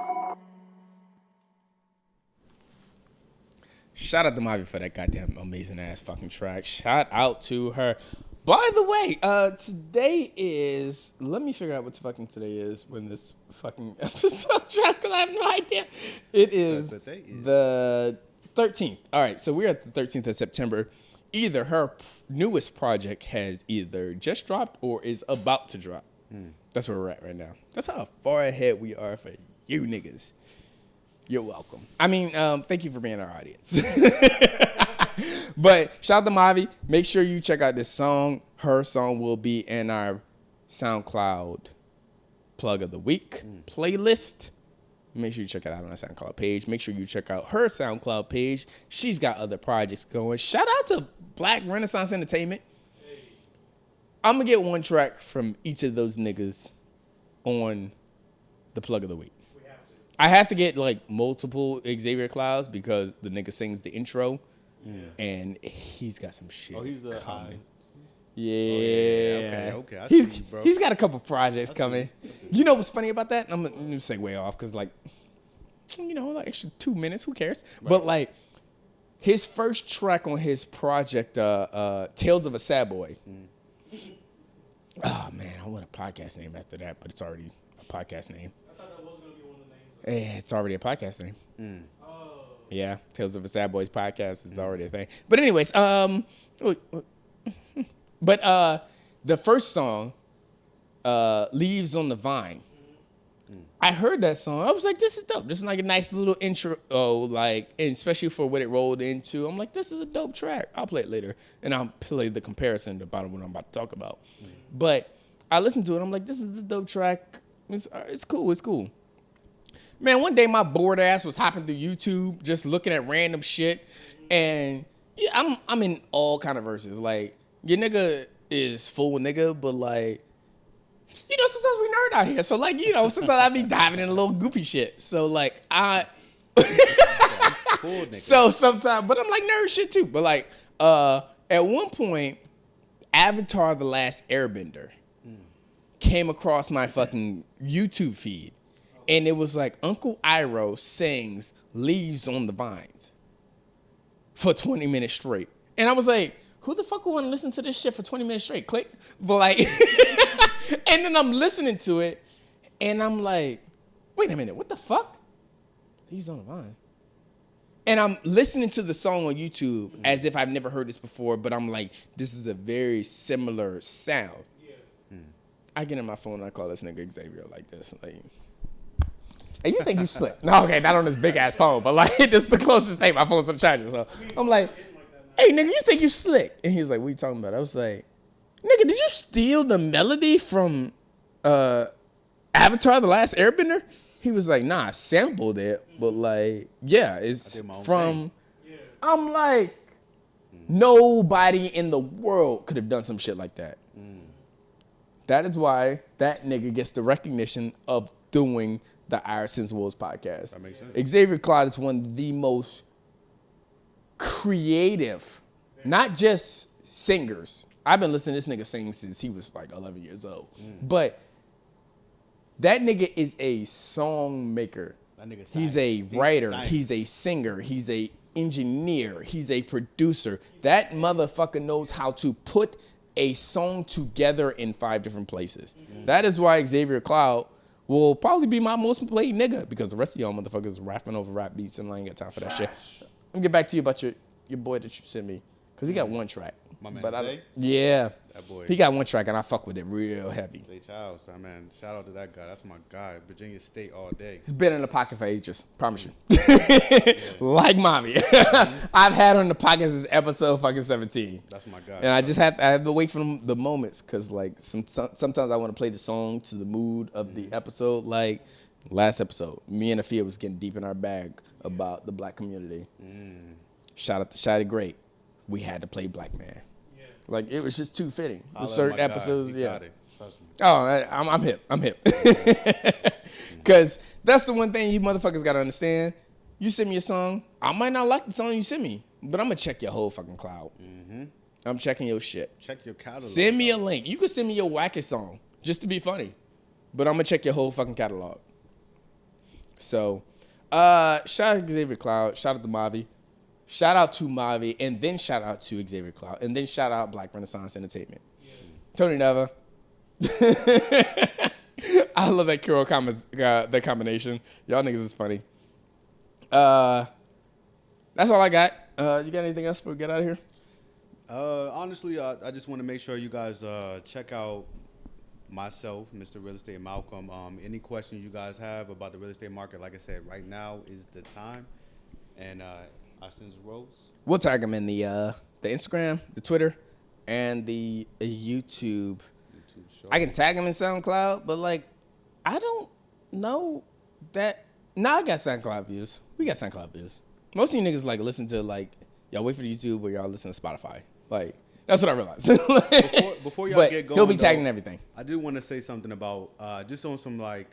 Shout out to Mauvvy for that goddamn amazing ass fucking track. Shout out to her. By the way, today is, let me figure out what fucking today is when this fucking episode drops, because I have no idea. It is the 13th. All right, so we're at the 13th of September. Either her newest project has either just dropped or is about to drop. That's where we're at right now. That's how far ahead we are for you niggas. You're welcome. I mean, thank you for being our audience. But shout out to Mauvvy. Make sure you check out this song. Her song will be in our SoundCloud Plug of the Week playlist. Make sure you check it out on our SoundCloud page. Make sure you check out her SoundCloud page. She's got other projects going. Shout out to Black Renaissance Entertainment. I'm going to get one track from each of those niggas on the plug of the week. We have to. I have to get like multiple Xavier Clouds because the nigga sings the intro, and he's got some shit. Oh, he's the coming. Oh, Yeah. okay. I see you, bro. He's got a couple projects coming. You know what's funny about that? I'm gonna segue off because like, like extra 2 minutes. Who cares? Right. But like, his first track on his project, Tales of a Sad Boy. Oh man, I want a podcast name after that, but it's already a podcast name. I thought that was gonna be one of the names. It's already a podcast name. Oh. Yeah, Tales of a Sad Boys podcast is already a thing. But anyways, the first song, Leaves on the Vine. I heard that song. I was like, this is dope. This is like a nice little intro, and especially for what it rolled into. I'm like, this is a dope track. I'll play it later. And I'll play the comparison about what I'm about to talk about. But I listened to it. I'm like, this is a dope track. It's cool. It's cool. Man, one day my bored ass was hopping through YouTube, just looking at random shit. And yeah, I'm in all kind of verses. Like, your nigga is full of nigga, but like, sometimes we nerd out here. So like, sometimes I be diving in a little goopy shit. So like so sometimes, but I'm like nerd shit too. But like, at one point, Avatar: The Last Airbender came across my fucking YouTube feed. And it was like Uncle Iroh sings Leaves on the Vines for 20 minutes straight. And I was like, who the fuck would want to listen to this shit for 20 minutes straight? Click. But like, and then I'm listening to it and I'm like, wait a minute, what the fuck? Leaves on the Vine. And I'm listening to the song on YouTube as if I've never heard this before, but I'm like, this is a very similar sound. Yeah. I get in my phone and I call this nigga Xavier like this. Like, hey, you think you slick? No, okay, not on this big ass phone, but like this is the closest thing my phone's on charger. So I'm like, hey nigga, you think you slick? And he's like, what are you talking about? I was like, nigga, did you steal the melody from Avatar: The Last Airbender? He was like, nah, I sampled it, but like, yeah, it's from. Yeah. I'm like, nobody in the world could have done some shit like that. That is why that nigga gets the recognition of doing the Irison's Woes podcast. That makes sense. Xavier Cloud is one of the most creative, not just singers. I've been listening to this nigga sing since he was like 11 years old. But that nigga is a song maker. He's a writer. He's a singer. He's a engineer. He's a producer. That motherfucker knows how to put a song together in 5 different places. That is why Xavier Cloud will probably be my most played nigga, because the rest of y'all motherfuckers rapping over rap beats and I ain't got time for that shit. Let me get back to you about your boy that you sent me, because he got one track. My man, but Zay? Yeah. That boy. He got one track and I fuck with it real heavy. Zay Childs, man. Shout out to that guy. That's my guy. Virginia State all day. He's been in the pocket for ages. Promise you. Like Mauvvy. I've had her in the pocket since episode fucking 17. That's my guy. And I have to wait for the moments, because like sometimes I want to play the song to the mood of the episode. Like last episode, me and Afia was getting deep in our bag about the black community. Shout out to Shotty Great. We had to play Black Man. Yeah. Like it was just too fitting. With certain episodes, yeah. Oh, I'm hip. I'm hip. Because that's the one thing you motherfuckers got to understand. You send me a song, I might not like the song you send me, but I'm going to check your whole fucking cloud. I'm checking your shit. Check your catalog. Send me a link. You could send me your wackest song just to be funny, but I'm going to check your whole fucking catalog. So, shout out to Xavier Cloud. Shout out to Mauvvy. Shout out to Mauvvy, and then shout out to Xavier Cloud, and then shout out Black Renaissance Entertainment. Tony Neva. I love that Kuro that combination. Y'all niggas is funny. That's all I got. You got anything else before we get out of here? Honestly, I just want to make sure you guys check out myself, Mr. Real Estate Malcolm. Any questions you guys have about the real estate market, like I said, right now is the time. And Austin's Rose. We'll tag them in the Instagram, the Twitter, and the YouTube. Sure. I can tag them in SoundCloud, but like, I don't know that. Nah, I got SoundCloud views. We got SoundCloud views. Most of you niggas like listen to like y'all wait for the YouTube or y'all listen to Spotify. Like that's what I realized. before y'all get going, he'll be tagging everything. I do want to say something about just on some like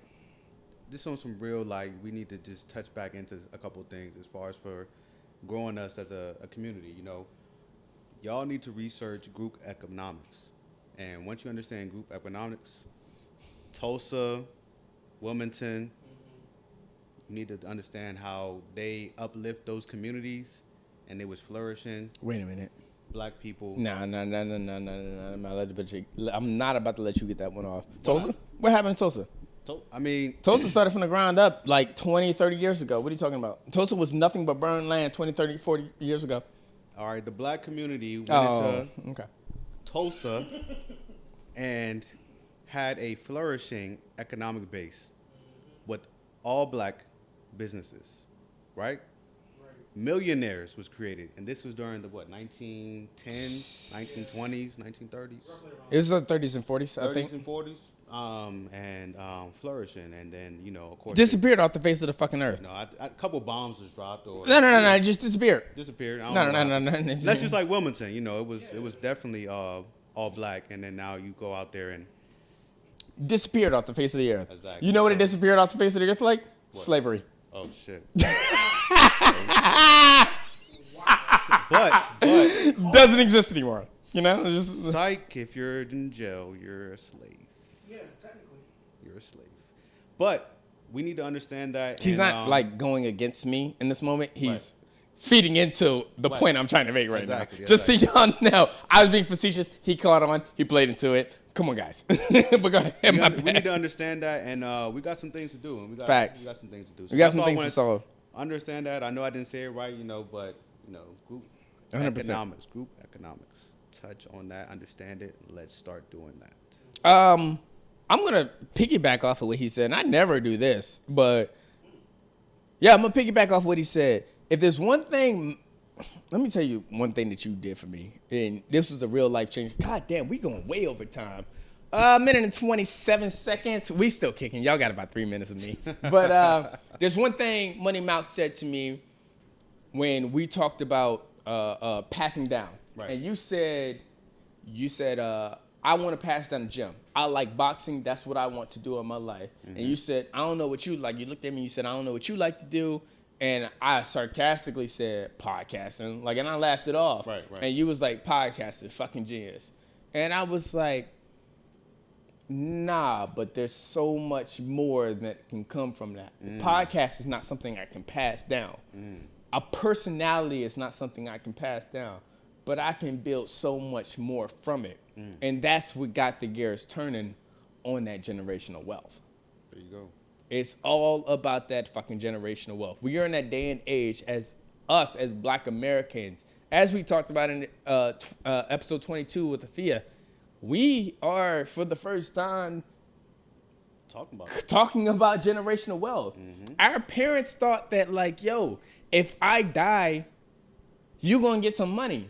just on some real, like, we need to just touch back into a couple things as far as for growing us as a community. You know, y'all need to research group economics, and once you understand group economics, Tulsa, Wilmington, you need to understand how they uplift those communities, and they was flourishing. Wait a minute. Black people. No. I'm not about to let you get that one off. Tulsa? What happened in Tulsa? I mean, Tulsa started from the ground up like 20, 30 years ago. What are you talking about? Tulsa was nothing but burned land 20, 30, 40 years ago. All right, the black community went into Tulsa and had a flourishing economic base with all black businesses, right? Millionaires was created, and this was during the 1910s, 1920s, 1930s. It was the 30s and 40s, I 30s think. and 40s, and flourishing, and then, you know, of course, Disappeared off the face of the fucking earth. you know, a couple bombs was dropped, or No, it just disappeared. disappeared. I No. don't know how. That's just like Wilmington, you know, it was definitely all black, and then now you go out there and Disappeared off the face of the earth. Exactly. You know what it disappeared off the face of the earth like? What? Slavery. oh shit. but Doesn't exist anymore. You know? It's just, psych, if you're in jail, you're a slave. Yeah, technically. You're a slave. But we need to understand that he's and, not like going against me in this moment. He's Right. feeding into the point I'm trying to make right Exactly, now. Just so y'all know, I was being facetious. He caught on. He played into it. Come on, guys. But go ahead. we My need bad. to understand that, and we got some things to do. And Facts. We got some things to do. So We got that's some all I things to wanna solve. Understand that. I know I didn't say it right, you know, but you know, group 100%. group economics. Touch on that. Understand it. Let's start doing that. I'm gonna piggyback off of what he said, and I never do this, but yeah, I'm gonna piggyback off what he said. If there's one thing, let me tell you one thing that you did for me, and this was a real life change. God damn, we going way over time. A minute and 27 seconds. We still kicking. Y'all got about 3 minutes of me. But there's one thing Money Malc said to me when we talked about passing down. Right. And you said, I want to pass down the gym. I like boxing. That's what I want to do in my life. And you said, I don't know what you like. You looked at me and you said, I don't know what you like to do. And I sarcastically said, podcasting. Like, and I laughed it off. Right. And you was like, podcasting, fucking genius. And I was like, nah, but there's so much more that can come from that. Podcast is not something I can pass down. A personality is not something I can pass down. But I can build so much more from it. And that's what got the gears turning on that generational wealth. There you go. It's all about that fucking generational wealth. We are in that day and age as us, as Black Americans, as we talked about in episode 22 with Afia, we are, for the first time, talking about generational wealth. Our parents thought that, like, yo, if I die, you're going to get some money.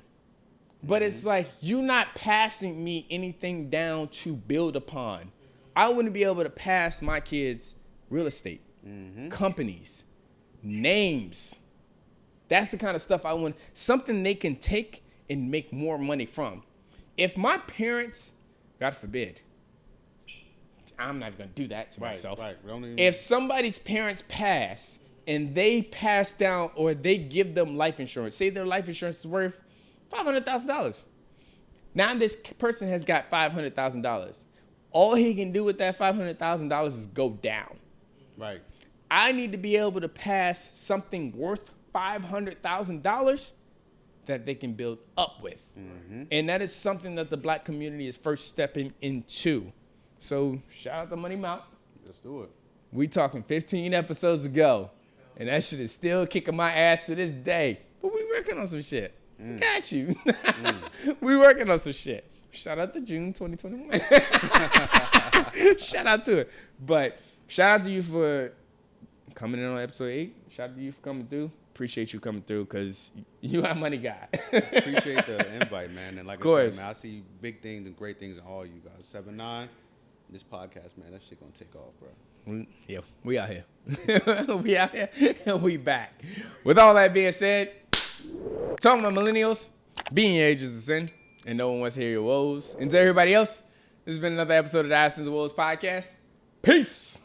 But it's like, you're not passing me anything down to build upon. I wouldn't be able to pass my kids real estate, companies, names. That's the kind of stuff I want. Something they can take and make more money from. If my parents, God forbid, I'm not going to do that to myself. Right. If somebody's parents pass and they pass down or they give them life insurance, say their life insurance is worth $500,000. Now this person has got $500,000. All he can do with that $500,000 is go down. Right. I need to be able to pass something worth $500,000 that they can build up with. And that is something that the Black community is first stepping into. So shout out to Money Malc. Let's do it. We talking 15 episodes ago, and that shit is still kicking my ass to this day. But we working on some shit. Got you. We working on some shit. Shout out to June 2021. Shout out to it. But shout out to you for coming in on episode 8. Shout out to you for coming through. Appreciate you coming through because you are money guy. Appreciate the invite, man. And like I course. said, man, I see big things and great things in all you guys. 7-9, this podcast, man, that shit gonna take off, bro. Yeah, we out here. We out here and we back. With all that being said, talking about millennials, being your age is a sin, and no one wants to hear your woes. And to everybody else, this has been another episode of the Aston's Woes podcast. Peace.